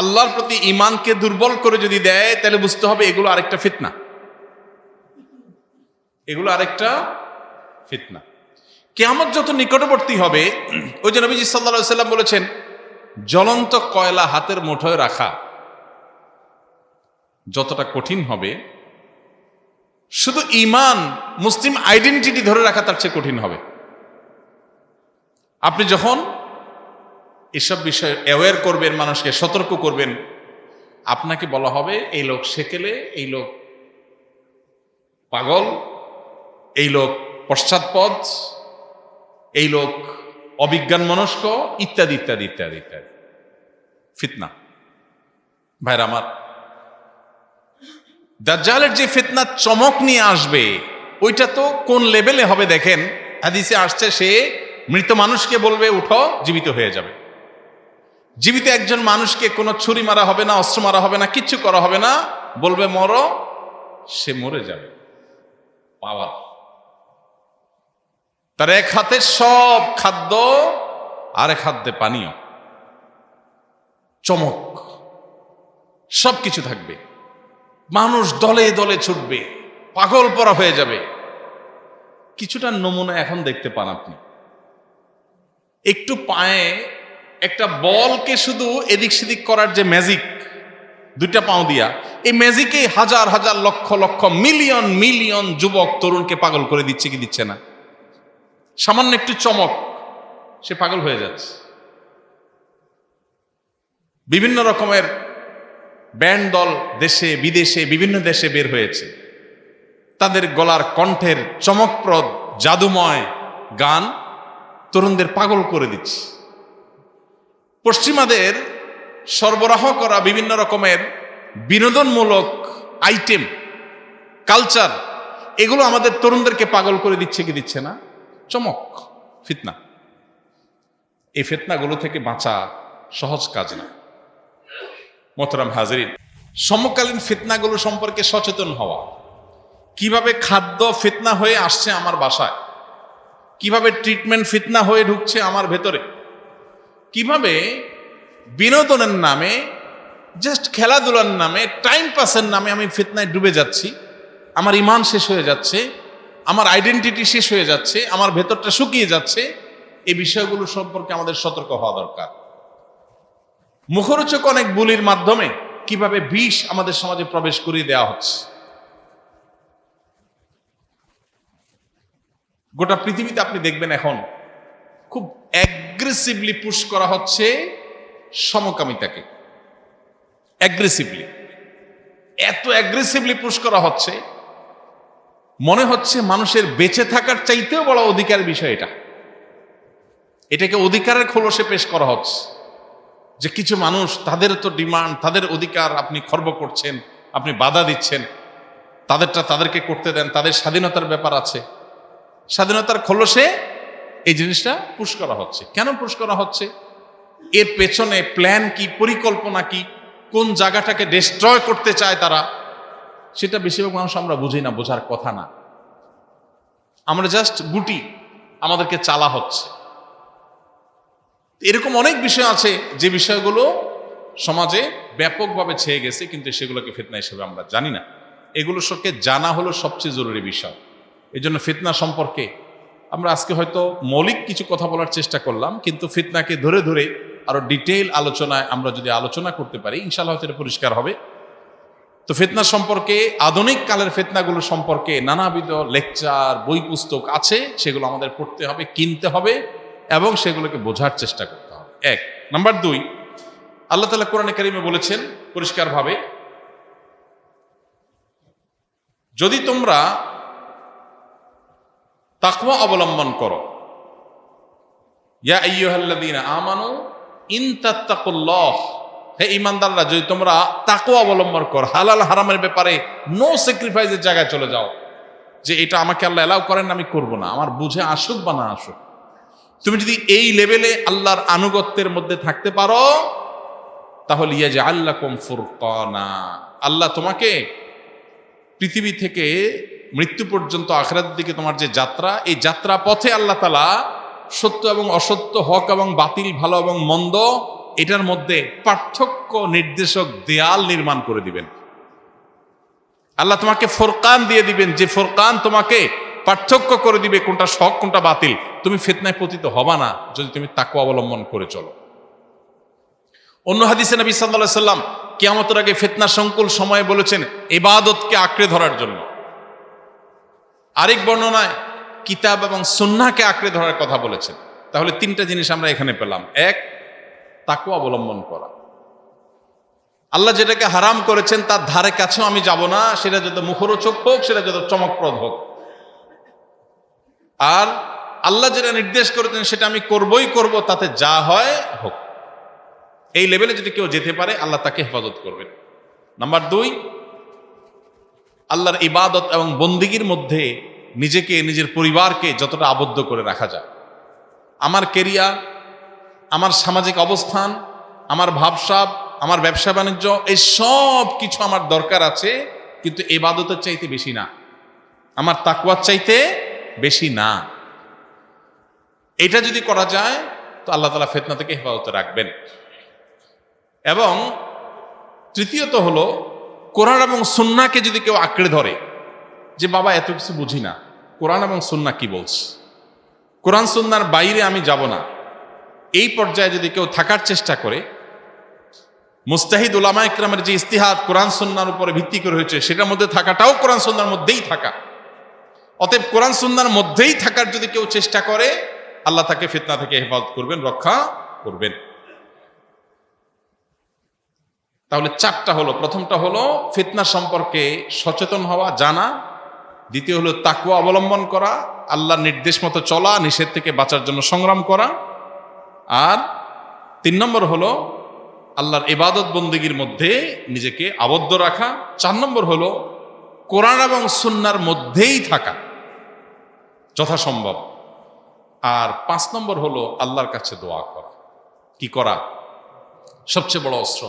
আল্লাহর প্রতি ঈমানকে দুর্বল করে যদি দেয়, তাহলে বুঝতে হবে এগুলো আরেকটা ফিতনা, এগুলো আরেকটা ফিতনা। কিয়ামত যত নিকটবর্তী হবে, ওই যে নবীজি সাল্লাল্লাহু আলাইহি সাল্লাম বলেছেন, জ্বলন্ত কয়লা হাতের মুঠোয় রাখা যতটা কঠিন হবে, শুধু ঈমান, মুসলিম আইডেন্টিটি ধরে রাখা তার চেয়ে কঠিন হবে। আপনি যখন এসব বিষয়ে অ্যাওয়্যার করবেন, মানুষকে সতর্ক করবেন, আপনাকে বলা হবে এই লোক সেকেলে, এই লোক পাগল, এই লোক পশ্চাৎপদ, এই লোক অবিজ্ঞান মনস্ক, ইত্যাদি ইত্যাদি ইত্যাদি ইত্যাদি। ফিতনা ভাইরা আমার, দাজ্জালের যে ফিতনা চমক নিয়ে আসবে, ওইটা তো কোন লেভেলে হবে দেখেন। হাদিসে আসছে, সে মৃত মানুষকে বলবে উঠো, জীবিত হয়ে যাবে। জীবিত একজন মানুষকে কোনো ছুরি মারা হবে না, অস্ত্র মারা হবে না, কিচ্ছু করা হবে না, বলবে মরো, সে মরে যাবে। পাওয়ার। তার এক হাতে সব খাদ্য, আর এক হাতে পানীয়, চমক, সবকিছু থাকবে। মানুষ দলে দলে ছুটবে, পাগল পরা হয়ে যাবে। কিছুটা নমুনা এখন দেখতে পান আপনি। একটু পায়ে একটা বলকে শুধু এদিক সেদিক করার যে ম্যাজিক, দুইটা পাও দিয়া, এই ম্যাজিকে হাজার হাজার লক্ষ লক্ষ মিলিয়ন মিলিয়ন যুবক তরুণকে পাগল করে দিচ্ছে কি দিচ্ছে না? সামান্য একটু চমক, সে পাগল হয়ে যাচ্ছে। বিভিন্ন রকমের ব্যান্ড দল দেশে বিদেশে বিভিন্ন দেশে বের হয়েছে। তাদের গলার কণ্ঠের চমকপ্রদ জাদুময় গান তরুণদের পাগল করে দিচ্ছে। পশ্চিমাদের সরবরাহ করা বিভিন্ন রকমের বিনোদনমূলক আইটেম, কালচার, এগুলো আমাদের তরুণদেরকে পাগল করে দিচ্ছে কি দিচ্ছে না? চমক, ফিতনা। এই ফিতনাগুলো থেকে বাঁচা সহজ কাজ না। মোহতারাম হাজরিন, সমকালীন ফিতনাগুলো সম্পর্কে সচেতন হওয়া। কিভাবে খাদ্য ফিতনা হয়ে আসছে আমার বাসায়, কিভাবে ট্রিটমেন্ট ফিতনা হয়ে ঢুকছে আমার ভেতরে, কিভাবে বিনোদনের নামে, জাস্ট খেলাধুলার নামে, টাইম পাসের নামে আমি ফিতনায় ডুবে যাচ্ছি, আমার ইমান শেষ হয়ে যাচ্ছে, আমার আইডেন্টিটি শেষ হয়ে যাচ্ছে, আমার ভেতরটা শুকিয়ে যাচ্ছে। এই বিষয়গুলো সম্পর্কে আমাদের সতর্ক হওয়া দরকার। মুখরোচক অনেক বুলির মাধ্যমে কিভাবে বিষ আমাদের সমাজে প্রবেশ করিয়ে দেওয়া হচ্ছে। গোটা পৃথিবীতে আপনি দেখবেন এখন খুব অ্যাগ্রেসিভলি পুশ করা হচ্ছে সমকামিতাকে। অ্যাগ্রেসিভলি, এত অ্যাগ্রেসিভলি পুশ করা হচ্ছে, মনে হচ্ছে মানুষের বেঁচে থাকার চাইতেও বড় অধিকার বিষয় এটা। এটাকে অধিকারের খোলসে পেশ করা হচ্ছে যে কিছু মানুষ, তাদের তো ডিমান্ড, তাদের অধিকার আপনি খর্ব করছেন, আপনি বাধা দিচ্ছেন, তাদেরটা তাদেরকে করতে দেন, তাদের স্বাধীনতার ব্যাপার আছে। স্বাধীনতার খোলসে এই জিনিসটা পুশ করা হচ্ছে। কেন পুশ করা হচ্ছে? এর পেছনে প্ল্যান কি, পরিকল্পনা কি, কোন জায়গাটাকে ডিস্ট্রয় করতে চায় তারা, সেটা বেশিরভাগ মানুষ আমরা বুঝি না, বোঝার কথা না। আমরা জাস্ট গুটি, আমাদেরকে চালা হচ্ছে। এরকম অনেক বিষয় আছে যে বিষয়গুলো সমাজে ব্যাপকভাবে ছেয়ে গেছে, কিন্তু সেগুলোকে ফিতনা হিসেবে আমরা জানি না। এগুলো সবকে জানা হলো সবচেয়ে জরুরি বিষয়। এই জন্য ফিতনা সম্পর্কে আমরা আজকে হয়তো মৌলিক কিছু কথা বলার চেষ্টা করলাম, কিন্তু ফিতনাকে ধরে ধরে আরো ডিটেইল আলোচনায় আমরা যদি আলোচনা করতে পারি, ইনশাআল্লাহ এটা পরিষ্কার হবে। তো ফিতনা সম্পর্কে, আধুনিক কালের ফিতনাগুলো সম্পর্কে নানাবিধ লেকচার, বই পুস্তক আছে, সেগুলো আমাদের পড়তে হবে, কিনতে হবে এবং সেগুলোকে বোঝার চেষ্টা করতে হবে। এক নাম্বার 2, আল্লাহ তাআলা কোরআনে কারিমে বলেছেন পরিষ্কারভাবে, যদি তোমরা তাকওয়া অবলম্বন করো, ইয়া আইয়ুহাল্লাযীনা আমানু ইন তাত্তাকুল্লাহ, হে ঈমানদাররা, যদি তোমরা তাকওয়া অবলম্বন করো, হালাল হারামের ব্যাপারে নো স্যাক্রিফাইসের জায়গায় চলে যাও, যে এটা আমাকে আল্লাহ এলাও করেন, আমি করব না, আমার বুঝে আসুক বা না আসুক। তুমি যদি এই লেভেলে আল্লাহর আনুগত্যের মধ্যে থাকতে পারো, তাহলে ইয়াজআল লাকুম ফুরকানা, আল্লাহ তোমাকে পৃথিবী থেকে মৃত্যু পর্যন্ত আখিরাতের দিকে তোমার যে যাত্রা, এই যাত্রা পথে আল্লাহ তাআলা সত্য এবং অসত্য, হক এবং বাতিল, ভালো এবং মন্দ, এটার মধ্যে পার্থক্য নির্দেশক দেয়াল নির্মাণ করে দিবেন। আল্লাহ তোমাকে ফুরকান দিয়ে দিবেন, যে ফুরকান তোমাকে পার্থক্য করে দিবে কোনটা হক কোনটা বাতিল। তুমি ফিতনায় পতিত হবা না যদি তুমি তাকওয়া অবলম্বন করে চলো। অন্য হাদিসে নবী সাল্লাল্লাহু আলাইহি সাল্লাম কিয়ামতের আগে ফিতনা সংকুল সময়ে বলেছেন ইবাদতকে আঁকড়ে ধরার জন্য। আরেক বর্ণনায় কিতাব এবং সুন্নাহকে আঁকড়ে ধরার কথা বলেছেন। তাহলে 3টা জিনিস আমরা এখানে পেলাম। 1, তাকওয়া অবলম্বন করা। আল্লাহ যেটাকে হারাম করেছেন তার ধারে কাছেও আমি যাব না, সেটা যত মুখরোচক হোক, সেটা যত চমকপ্রদ হোক। আর আল্লাহ যেটা নির্দেশ করেছেন সেটা আমি করবই করব, তাতে যা হয় হোক। এই লেভেলে যদি কেউ যেতে পারে, আল্লাহ তাকে হেফাজত করবেন। নাম্বার 2, আল্লাহর ইবাদত এবং বন্দিগির মধ্যে নিজেকে, নিজের পরিবারকে যতটা আবদ্ধ করে রাখা যায়। আমার কেরিয়ার, আমার সামাজিক অবস্থান, আমার ভাবসাব, আমার ব্যবসা বাণিজ্য, এই সব কিছু আমার দরকার আছে, কিন্তু ইবাদতের চাইতে বেশি না, আমার তাকওয়ার চাইতে বেশি না। এটা যদি করা যায় তো আল্লাহ তাআলা ফিতনা থেকে হেফাজতে রাখবেন। এবং তৃতীয়ত হলো, কোরআন এবং সুন্নাহকে যদি কেউ আঁকড়ে ধরে যে বাবা এত কিছু বুঝি না, কোরআন এবং সুন্নাহ কি বলছে, কোরআন সুন্নাহর বাইরে আমি যাব না, এই পর্যায়ে যদি কেউ থাকার চেষ্টা করে, মুস্তাহিদ উলামা ইকরামের যে ইস্তিহাদ কোরআন সুন্নাহর উপরে ভিত্তি করে হয়েছে সেটার মধ্যে থাকাটাও কোরআন সুন্নাহর মধ্যেই থাকা, অতএব কোরআন সুন্নাহর মধ্যেই থাকার যদি কেউ চেষ্টা করে, আল্লাহ তাকে ফিতনা থেকে হেফাজত করবেন, রক্ষা করবেন। তাহলে চারটা হলো, প্রথমটা হলো ফিতনা সম্পর্কে সচেতন হওয়া, জানা। দ্বিতীয় হলো তাকওয়া অবলম্বন করা, আল্লাহর নির্দেশ মতো চলা, নিষেধ থেকে বাঁচার জন্য সংগ্রাম করা। আর 3 নম্বর হলো আল্লাহর ইবাদত বন্দেগীর মধ্যে নিজেকে আবদ্ধ রাখা। 4 নম্বর হলো কোরআন এবং সুন্নাহর মধ্যেই থাকা যথাসম্ভব। আর 5 নম্বর হলো আল্লাহর কাছে দোয়া করা। কি করা? সবচেয়ে বড় অস্ত্র,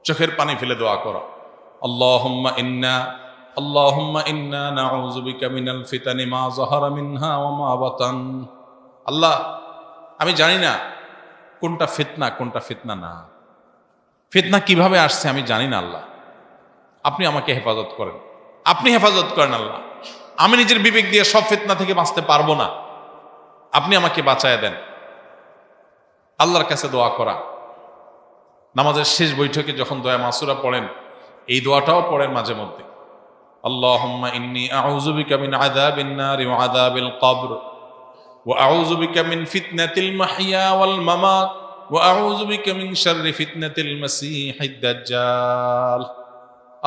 চোখের পানি ফেলে দোয়া করা। আল্লাহুম্মা ইন্না নাউযু বিকা মিনাল ফিতানি মা যাহারা মিনহা ওয়া মা বাতান। আল্লাহ, আমি জানি না কোনটা ফিতনা কোনটা ফিতনা না, ফিতনা কিভাবে আসছে আমি জানি না। আল্লাহ, আপনি আমাকে হেফাজত করেন, আপনি হেফাজত করেন। আল্লাহ, আমি নিজের বিবেক দিয়ে সব ফিতনা থেকে বাঁচতে পারবো না, আপনি আমাকে বাঁচায় দেন। আল্লাহর কাছে দোয়া করা। নামাজের শেষ বৈঠকে যখন দোয়া মাসুরা পড়েন, এই দোয়াটাও পড়েন মাঝে মধ্যে। আল্লাহুম্মা ইন্নী আউযু বিকা মিন আযাবিন নারি ওয়া আযাবিল কবর ওয়া আউযু বিকা মিন ফিতনাতিল মাহইয়া ওয়াল মামাত ওয়া আউযু বিকা মিন শাররি ফিতনাতিল মাসীহিদ দাজ্জাল।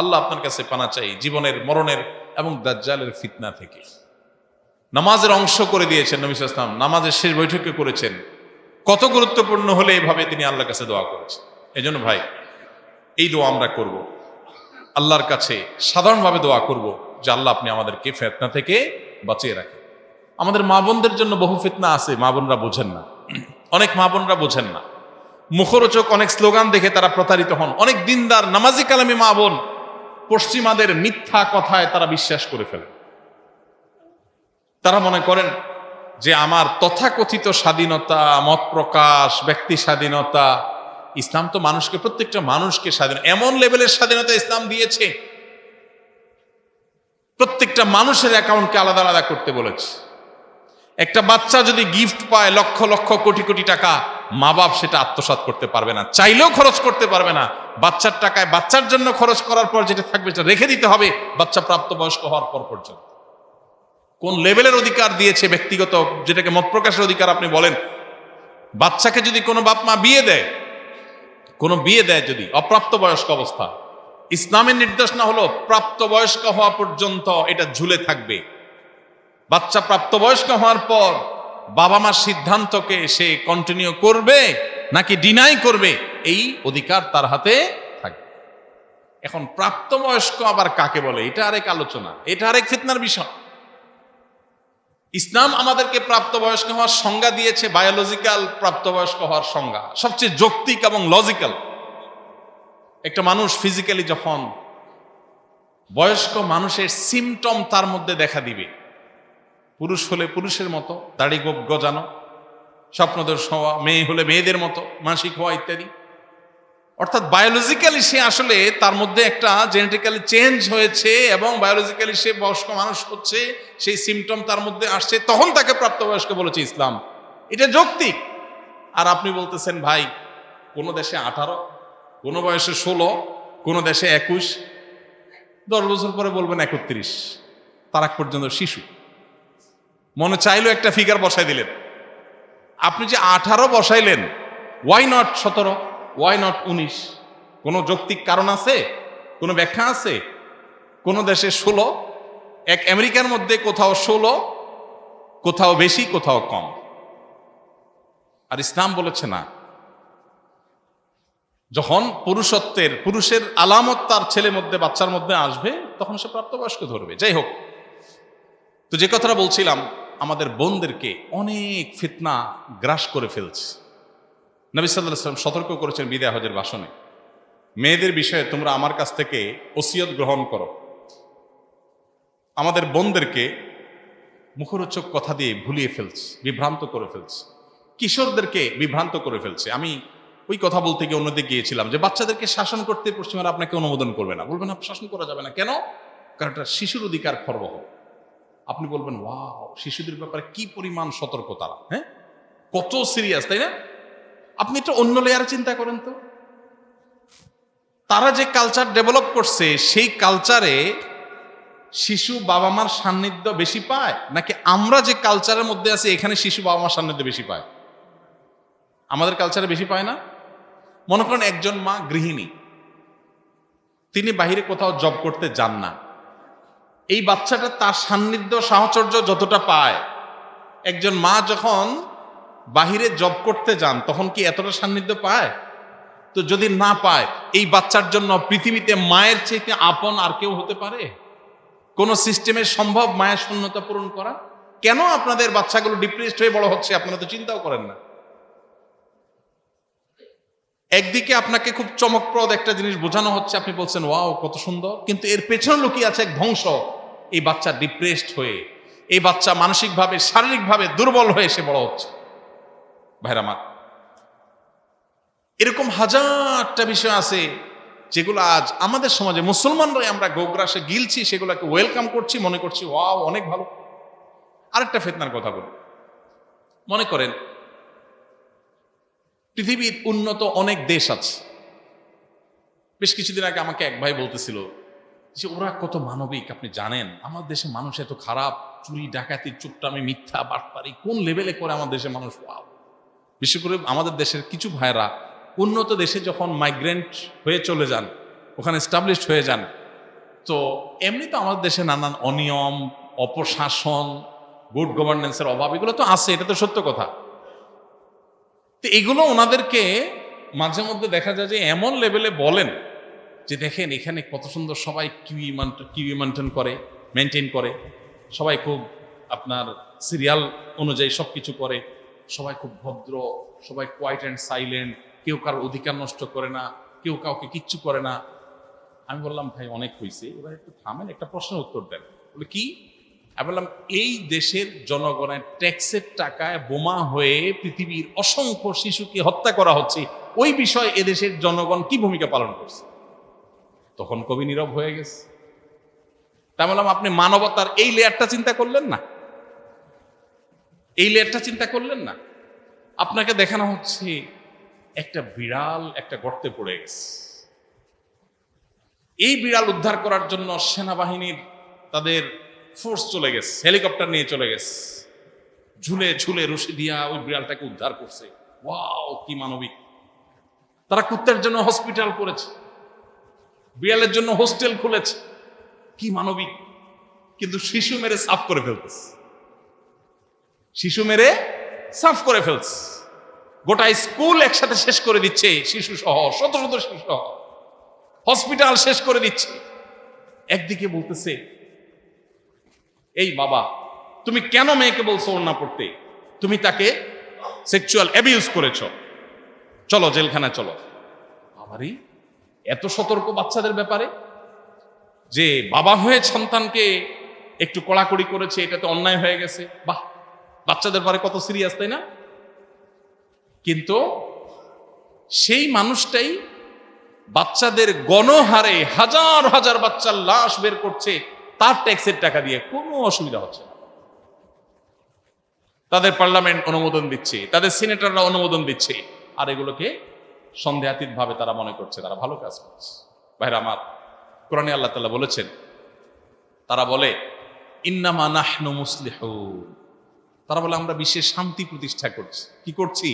আল্লাহ, আপনার কাছে পানা চাই জীবনের, মরণের এবং দাজ্জালের ফিতনা থেকে। নামাজের অংশ করে দিয়েছেন নবী সাল্লাল্লাহু আলাইহি ওয়াসাল্লাম, নামাজের শেষ বৈঠকে করেছেন। কত গুরুত্বপূর্ণ হলে এইভাবে তিনি আল্লাহর কাছে দোয়া করেছেন। এই জন্য ভাই, এই দোয়া আমরা করব, আল্লাহর কাছে সাধারণভাবে দোয়া করব যে আল্লাহ, আপনি আমাদেরকে ফিতনা থেকে বাঁচিয়ে রাখেন। আমাদের মা বোনদের জন্য বহু ফিতনা আছে, মা বোনরা বোঝেন না, অনেক মা বোনরা বোঝেন না। মুখরোচক অনেক স্লোগান দেখে তারা প্রতারিত হন। অনেক দিনদার নামাজি কালামী মা বোন পশ্চিমাদের মিথ্যা কথায় তারা বিশ্বাস করে ফেলে। তারা মনে করেন যে আমার তথাকথিত স্বাধীনতা, মত প্রকাশ, ব্যক্তি স্বাধীনতা, ইসলাম তো মানুষকে, প্রত্যেকটা মানুষকে স্বাধীন, এমন লেভেলের স্বাধীনতা ইসলাম দিয়েছে, প্রত্যেকটা মানুষের অ্যাকাউন্টকে আলাদা আলাদা করতে বলেছে। একটা বাচ্চা যদি গিফট পায় লক্ষ লক্ষ কোটি কোটি টাকা, মা বাপ সেটা আত্মসাৎ করতে পারবে না, চাইলেও খরচ করতে পারবে না। বাচ্চার টাকায় বাচ্চার জন্য খরচ করার পর যেটা থাকবে সেটা রেখে দিতে হবে বাচ্চা প্রাপ্তবয়স্ক হওয়ার পর পর্যন্ত। কোন লেভেলের অধিকার দিয়েছে ব্যক্তিগত, যেটাকে মত প্রকাশের অধিকার আপনি বলেন। বাচ্চাকে যদি কোনো বাপ মা বিয়ে দেয় যদি অপ্রাপ্তবয়স্ক অবস্থা, ইসলামের নির্দেশনা হলো প্রাপ্তবয়স্ক হওয়া পর্যন্ত এটা ঝুলে থাকবে। বাচ্চা প্রাপ্তবয়স্ক হওয়ার পর বাবা মার সিদ্ধান্তকে সে কন্টিনিউ করবে নাকি ডিনাই করবে, এই অধিকার তার হাতে থাকবে। এখন প্রাপ্তবয়স্ক আবার কাকে বলে, এটা আরেক আলোচনা, এটা আরেক ফিতনার বিষয়। ইসলাম আমাদেরকে প্রাপ্তবয়স্ক হওয়ার সংজ্ঞা দিয়েছে, বায়োলজিক্যাল প্রাপ্তবয়স্ক হওয়ার সংজ্ঞা, সবচেয়ে যৌক্তিক এবং লজিক্যাল। একটা মানুষ ফিজিক্যালি যখন বয়স্ক মানুষের সিমটম তার মধ্যে দেখা দিবে, পুরুষ হলে পুরুষের মতো দাড়ি গোপ গজানো, স্বপ্নদোষ হওয়া, মেয়ে হলে মেয়েদের মতো মাসিক হওয়া ইত্যাদি, অর্থাৎ বায়োলজিক্যালি সে আসলে তার মধ্যে একটা জেনেটিক্যালি চেঞ্জ হয়েছে এবং বায়োলজিক্যালি সে বয়স্ক মানুষ হচ্ছে, সেই সিমটম তার মধ্যে আসছে, তখন তাকে প্রাপ্তবয়স্ক বলেছে ইসলাম। এটা যৌক্তিক। আর আপনি বলতেছেন ভাই, কোনো দেশে 18, কোনো বয়সে 16, কোনো দেশে 21, 10 বছর পরে বলবেন 31, তার আগ পর্যন্ত শিশু। মনে চাইলো একটা ফিগার বসাই দিলেন। আপনি যে 18 বসাইলেন, ওয়াই নট 17, ওয়াই নট 19? কোনো যৌক্তিক কারণ আছে? কোনো ব্যাখ্যা আছে? কোনো দেশে 16, এক আমেরিকার মধ্যে কোথাও 16, কোথাও বেশি কোথাও কম। আর ইসলাম বলেছে না, যখন পুরুষের আলামত তার ছেলে মধ্যে, বাচ্চার মধ্যে আসবে, তখন সে প্রাপ্তবয়স্ক ধরবে। যাই হোক, তো যে কথাটা বলছিলাম, আমাদের বোনদেরকে অনেক ফিতনা গ্রাস করে ফেলছে। নবী সাল্লাল্লাহু আলাইহি ওয়াসাল্লাম সতর্ক করেছেন বিদায় হজের ভাষণে, মেয়েদের বিষয়ে তোমরা আমার কাছ থেকে ওসিয়ত গ্রহণ করো। আমাদের বোনদেরকে মুখরোচক কথা দিয়ে ভুলিয়ে ফেলছে, বিভ্রান্ত করে ফেলছে, কিশোরদেরকে বিভ্রান্ত করে ফেলছে। আমি ওই কথা বলতে গিয়ে অন্যদিকে গিয়েছিলাম যে বাচ্চাদেরকে শাসন করতে পশ্চিমারা আপনাকে অনুমোদন করবে না, বলবেন আপনার শাসন করা যাবে না কেন? কারণ এটা শিশুর অধিকার খর্ব। আপনি বলবেন ওয়াও, শিশুদের ব্যাপারে কি পরিমাণ সতর্ক তারা, হ্যাঁ, কত সিরিয়াস, তাই না? আপনি একটু অন্য লেয়ারে চিন্তা করেন তো, তারা যে কালচার ডেভেলপ করছে সেই কালচারে শিশু বাবা মার সান্নিধ্য বেশি পায়, নাকি আমরা যে কালচারের মধ্যে আছি এখানে শিশু বাবা মার সান্নিধ্য বেশি পায়? আমাদের কালচারে বেশি পায় না? মনে করেন একজন মা গৃহিণী, তিনি বাহিরে কোথাও জব করতে যান না, এই বাচ্চাটা তার সান্নিধ্য সাহচর্য যতটা পায়, একজন মা যখন বাহিরে জব করতে যান তখন কি এতটা সান্নিধ্য পায়? তো যদি না পায়, এই বাচ্চার জন্য পৃথিবীতে মায়ের চেয়ে আপন আর কেউ হতে পারে? কোন সিস্টেমে সম্ভব মায়ের শূন্যতা পূরণ করা? কেন আপনাদের বাচ্চাগুলো ডিপ্রেসড হয়ে বড় হচ্ছে আপনারা তো চিন্তাও করেন না? একদিকে আপনাকে খুব চমকপ্রদ একটা জিনিস বোঝানো হচ্ছে, আপনি বলছেন ওয়াও কত সুন্দর, কিন্তু এর পেছনে লুকিয়ে আছে এক ধ্বংস। এই বাচ্চা ডিপ্রেসড হয়ে, এই বাচ্চা মানসিকভাবে শারীরিকভাবে দুর্বল হয়ে সে বড় হচ্ছে। ভাইরা আমার, এরকম হাজারটা বিষয় আছে যেগুলো আজ আমাদের সমাজে মুসলমানরাই আমরা গোগ্রাসে গিলছি, সেগুলোকে ওয়েলকাম করছি, মনে করছি ওয়াও অনেক ভালো। আরেকটা ফিতনার কথা বলি, মনে করেন পৃথিবীর উন্নত অনেক দেশ আছে। বেশ কিছুদিন আগে আমাকে এক ভাই বলতেছিল যে ওরা কত মানবিক, আপনি জানেন আমার দেশে মানুষ এত খারাপ, চুরি ডাকাতি চুপটামি মিথ্যা বাটপারি কোন লেভেলে করে আমার দেশে মানুষ। ওয়াও। বিশেষ করে আমাদের দেশের কিছু ভাইরা উন্নত দেশে যখন মাইগ্রেন্ট হয়ে চলে যান, ওখানে এস্টাবলিশড হয়ে যান, তো এমনি তো আমাদের দেশে নানান অনিয়ম, অপশাসন, গুড গভর্নেন্সের অভাব এগুলো তো আছে, এটা তো সত্য কথা। তো এগুলো ওনাদেরকে মাঝে মধ্যে দেখা যায় যে এমন লেভেলে বলেন যে দেখেন এখানে কত সুন্দর, সবাই কিউই মেনটেন করে, সবাই খুব আপনার সিরিয়াল অনুযায়ী সব কিছু করে, সবাই খুব ভদ্র, সবাই কোয়াইট অ্যান্ড সাইলেন্ট, কেউ কারোর অধিকার নষ্ট করে না, কেউ কাউকে কিচ্ছু করে না। আমি বললাম ভাই অনেক হয়েছে, এবার একটু থামেন, একটা প্রশ্নের উত্তর দেন। বলে কি? আমি বললাম এই দেশের জনগণের ট্যাক্সের টাকায় বোমা হয়ে পৃথিবীর অসংখ্য শিশুকে হত্যা করা হচ্ছে, ওই বিষয়ে এদেশের জনগণ কি ভূমিকা পালন করছে? তখন কবি নীরব হয়ে গেছে। তা বললাম আপনি মানবতার এই লেয়ারটা চিন্তা করলেন না? এই লেয়ারটা চিন্তা করলেন না? আপনাকে দেখানো হচ্ছে একটা বিড়াল একটা গর্তে পড়ে গেছে, এই বিড়াল উদ্ধার করার জন্য সেনাবাহিনীর তাদের ফোর্স চলে গেছে, হেলিকপ্টার নিয়ে চলে গেছে, ঝুলে ঝুলে রশি দিয়া ওই বিড়ালটাকে উদ্ধার করছে। ওয়াও কি মানবিক! তারা কুত্তার জন্য হসপিটাল করেছে, বিড়ালের জন্য হোস্টেল খুলেছে, কি মানবিক! কিন্তু শিশু মেরে সাফ করে ফেলতেছে, শিশু মেরে সাফ করে ফেলছে, গোটা স্কুল একসাথে শেষ করে দিচ্ছে, শিশু সহ, শত শত শিশু সহ হসপিটাল শেষ করে দিচ্ছে। একদিকে বলতেছে এই বাবা তুমি কেন মেয়েকে বলছো ওড়না পড়তে, তুমি তাকে সেক্সুয়াল অ্যাবিউজ করেছো, চলো জেলখানায় চলো। আবারই এত সতর্ক বাচ্চাদের ব্যাপারে, যে বাবা হয়ে সন্তানকে একটু কড়াকড়ি করেছে, এটা তো অন্যায় হয়ে গেছে। বাহ, বাচ্চাদের ব্যাপারে কত সিরিয়াস, তাই না? কিন্তু সেই মানুষটাই বাচ্চাদের গণহারে হাজার হাজার বাচ্চার লাশ বের করছে তার ট্যাক্সের টাকা দিয়ে, কোনো অসুবিধা হচ্ছে না। তাদের পার্লামেন্ট অনুমোদন দিচ্ছে, তাদের সিনেটররা অনুমোদন দিচ্ছে, আর এগুলোকে সন্দেহাতীত ভাবে তারা মনে করছে তারা ভালো কাজ করছে। ভাইরা আমার, কোরআনে আল্লাহ তাআলা বলেছেন, তারা বলে ইন্নামা নাহনু মুসলিহুন, তারা বলে আমরা বিশ্বে শান্তি প্রতিষ্ঠা করছি। কি করছি?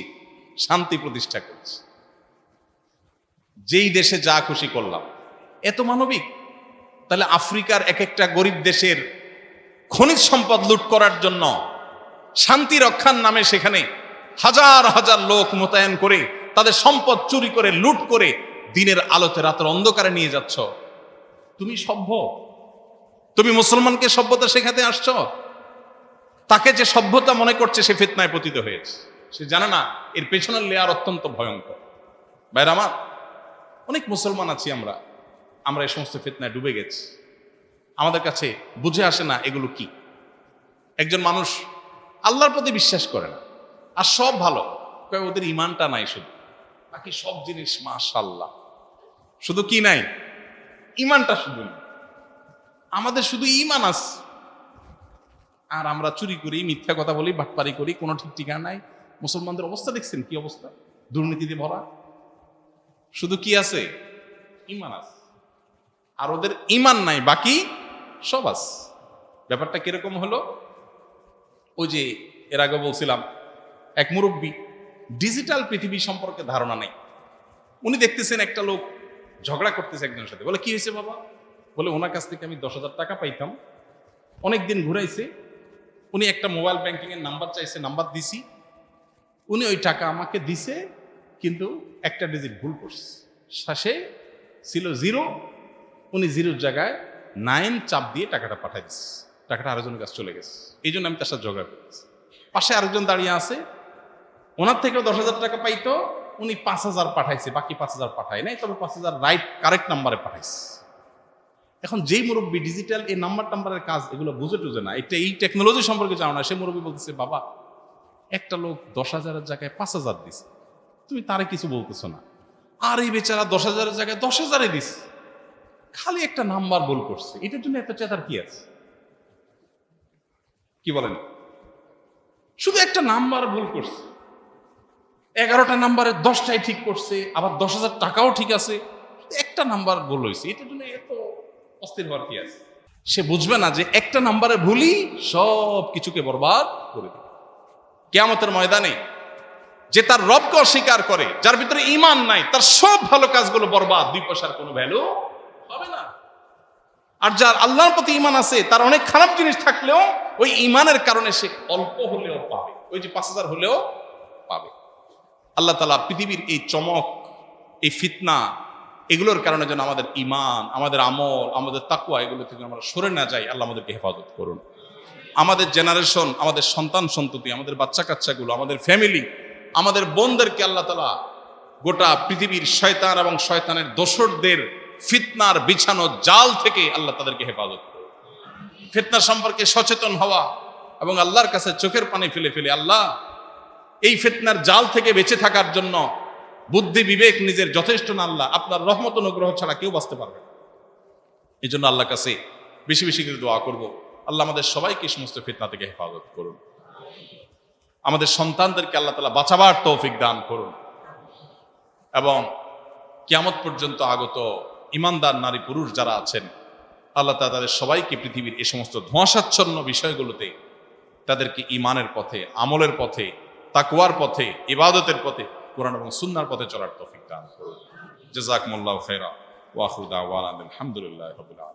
শান্তি প্রতিষ্ঠা করছি। যেই দেশে যা খুশি করলাম, এত মানবিক। তাহলে আফ্রিকার এক একটা গরিব দেশের খনিজ সম্পদ লুট করার জন্য শান্তি রক্ষার নামে সেখানে হাজার হাজার লোক মোতায়েন করে তাদের সম্পদ চুরি করে লুট করে দিনের আলোতে রাতের অন্ধকারে নিয়ে যাচ্ছ। তুমি সভ্য? তুমি মুসলমানকে সভ্যতা শেখাতে আসছো? তাকে যে সভ্যতা মনে করছে সে ফিতনায় পতিত হয়েছে। সে জানে না এর পেছনের লেয়ার অত্যন্ত ভয়ঙ্কর। ভাইরা আমার, অনেক মুসলমান আছি আমরা, আমরা এই সমস্ত ফিতনায় ডুবে গেছি। আমাদের কাছে বুঝে আসে না এগুলো কি। একজন মানুষ আল্লাহর প্রতি বিশ্বাস করে না, আর সব ভালো, ওদের ইমানটা নাই, শুধু বাকি সব জিনিস মাশাআল্লাহ। শুধু কি নাই? ইমানটা শুধু নাই। আমাদের শুধু ইমান আছে, আর আমরা চুরি করি, মিথ্যা কথা বলি, বাটপারি করি, কোনো ঠিক ঠিকানা নাই। মুসলমানদের অবস্থা দেখছেন কি অবস্থা, দুর্নীতিতে ভরা। শুধু কি আছে? ইমান আছে। আর ওদের ইমান নাই, বাকি সব আছে। ব্যাপারটা কিরকম হলো? ওই যে এর আগে বলছিলাম, এক মুরব্বী, ডিজিটাল পৃথিবী সম্পর্কে ধারণা নেই। উনি দেখতেছেন একটা লোক ঝগড়া করতেছে একজনের সাথে। বলে কি হয়েছে বাবা? বলে ওনার কাছ থেকে আমি 10,000 টাকা পাইতাম, অনেকদিন ঘুরাইছে, উনি একটা মোবাইল ব্যাংকিং এর নাম্বার চাইছে, নাম্বার দিছি, উনি ওই টাকা আমাকে দিছে, কিন্তু একটা ডিজিট ভুল করছে, শেষে ছিল 0, উনি 0-র জায়গায় 9 চাপ দিয়ে টাকাটা পাঠাই দিচ্ছে। টাকাটা আরেকজনের কাছে চলে গেছে। এই জন্য আমি তার সাথে ঝগড়া করতেছি। পাশে আরেকজন দাঁড়িয়ে আছে, ওনার থেকেও 10,000 টাকা পাইতো, উনি 5,000 পাঠাইছে, বাকি 5,000 পাঠায় নাই, তবে 5,000 কারেক্ট নাম্বারে পাঠাইছে। এখন যেই মুরব্বী ডিজিটাল এই নাম্বারের কাজ এগুলো বুঝে টুঝে না, এটা এই টেকনোলজি সম্পর্কে জানো না, সে মুরব্বী বলতেছে, বাবা একটা লোক 10,000-এর জায়গায় 5,000 দিছে, তুমি তারে কিছু বলতেছো না। আর এই বেচারা 10,000-এর জায়গায় 10,000-ই দিছে, খালি একটা নাম্বার ভুল করছে, এটার জন্য এত চেতার কি আছে? কি বলেন? শুধু একটা নাম্বার ভুল করছে, 11টা নাম্বারের 10টাই ঠিক করছে, আবার 10,000 টাকাও ঠিক আছে, একটা নাম্বার ভুল হয়েছে, এটার জন্য এত অস্থির হওয়ার কি আছে? সে বুঝবে না যে একটা নাম্বারে ভুলই সব কিছুকে বরবাদ করে দেবে। কিয়ামতের ময়দানে যে তার রবকে অস্বীকার করে, যার ভিতরে ঈমান নাই, তার সব ভালো কাজগুলো বরবাদ, 2 পয়সার কোনো ভ্যালু হবে না। আর যার আল্লাহর প্রতি ঈমান আছে, তার অনেক খারাপ জিনিস থাকলেও ওই ঈমানের কারণে সে অল্প হলেও পাবে, ওই যে 5,000 হলেও পাবে। আল্লাহ তাআলা পৃথিবীর এই চমক, এই ফিতনা, এগুলোর কারণে যেন আমাদের ঈমান, আমাদের আমল, আমাদের তাকওয়া, এগুলো থেকে আমরা সরে না যাই। আল্লাহ আমাদেরকে হেফাজত করুন। আমাদের জেনারেশন, আমাদের সন্তান সন্ততি, আমাদের বাচ্চা কাচ্চাগুলো, আমাদের ফ্যামিলি, আমাদের বোনদেরকে আল্লাহ তাআলা গোটা পৃথিবীর শয়তান এবং শয়তানের দোসরদের ফিতনার বিছানো জাল থেকে আল্লাহ তাদেরকে হেফাজত করুন। ফিতনা সম্পর্কে সচেতন হওয়া এবং আল্লাহর কাছে চোখের পানি ফেলে ফেলে, আল্লাহ এই ফিতনার জাল থেকে বেঁচে থাকার জন্য বুদ্ধি বিবেক নিজের যথেষ্ট না, আল্লাহ আপনার রহমত অনুগ্রহ ছাড়া কেউ বাঁচতে পারবে না। এই জন্য আল্লাহর কাছে বেশি বেশি করে দোয়া করব, আল্লাহ আমাদের সবাইকে সমস্ত ফিতনা থেকে হেফাজত করুন। আমাদের সন্তানদেরকে আল্লাহ তাআলা বাঁচাবার তৌফিক দান করুন, এবং কিয়ামত পর্যন্ত আগত ঈমানদার নারী পুরুষ যারা আছেন, আল্লাহ তাআলা তাদের সবাইকে পৃথিবীর এই সমস্ত ধোঁয়াশাচ্ছন্ন বিষয়গুলোতে তাদেরকে ঈমানের পথে, আমলের পথে, তাকওয়ার পথে, ইবাদতের পথে, কোরআন এবং সুন্নাহর পথে চলার তৌফিক দান করুন। জাযাকুমুল্লাহু খাইরা ওয়া আখিরু দাওয়ানা আলহামদুলিল্লাহি রাব্বিল আলামিন।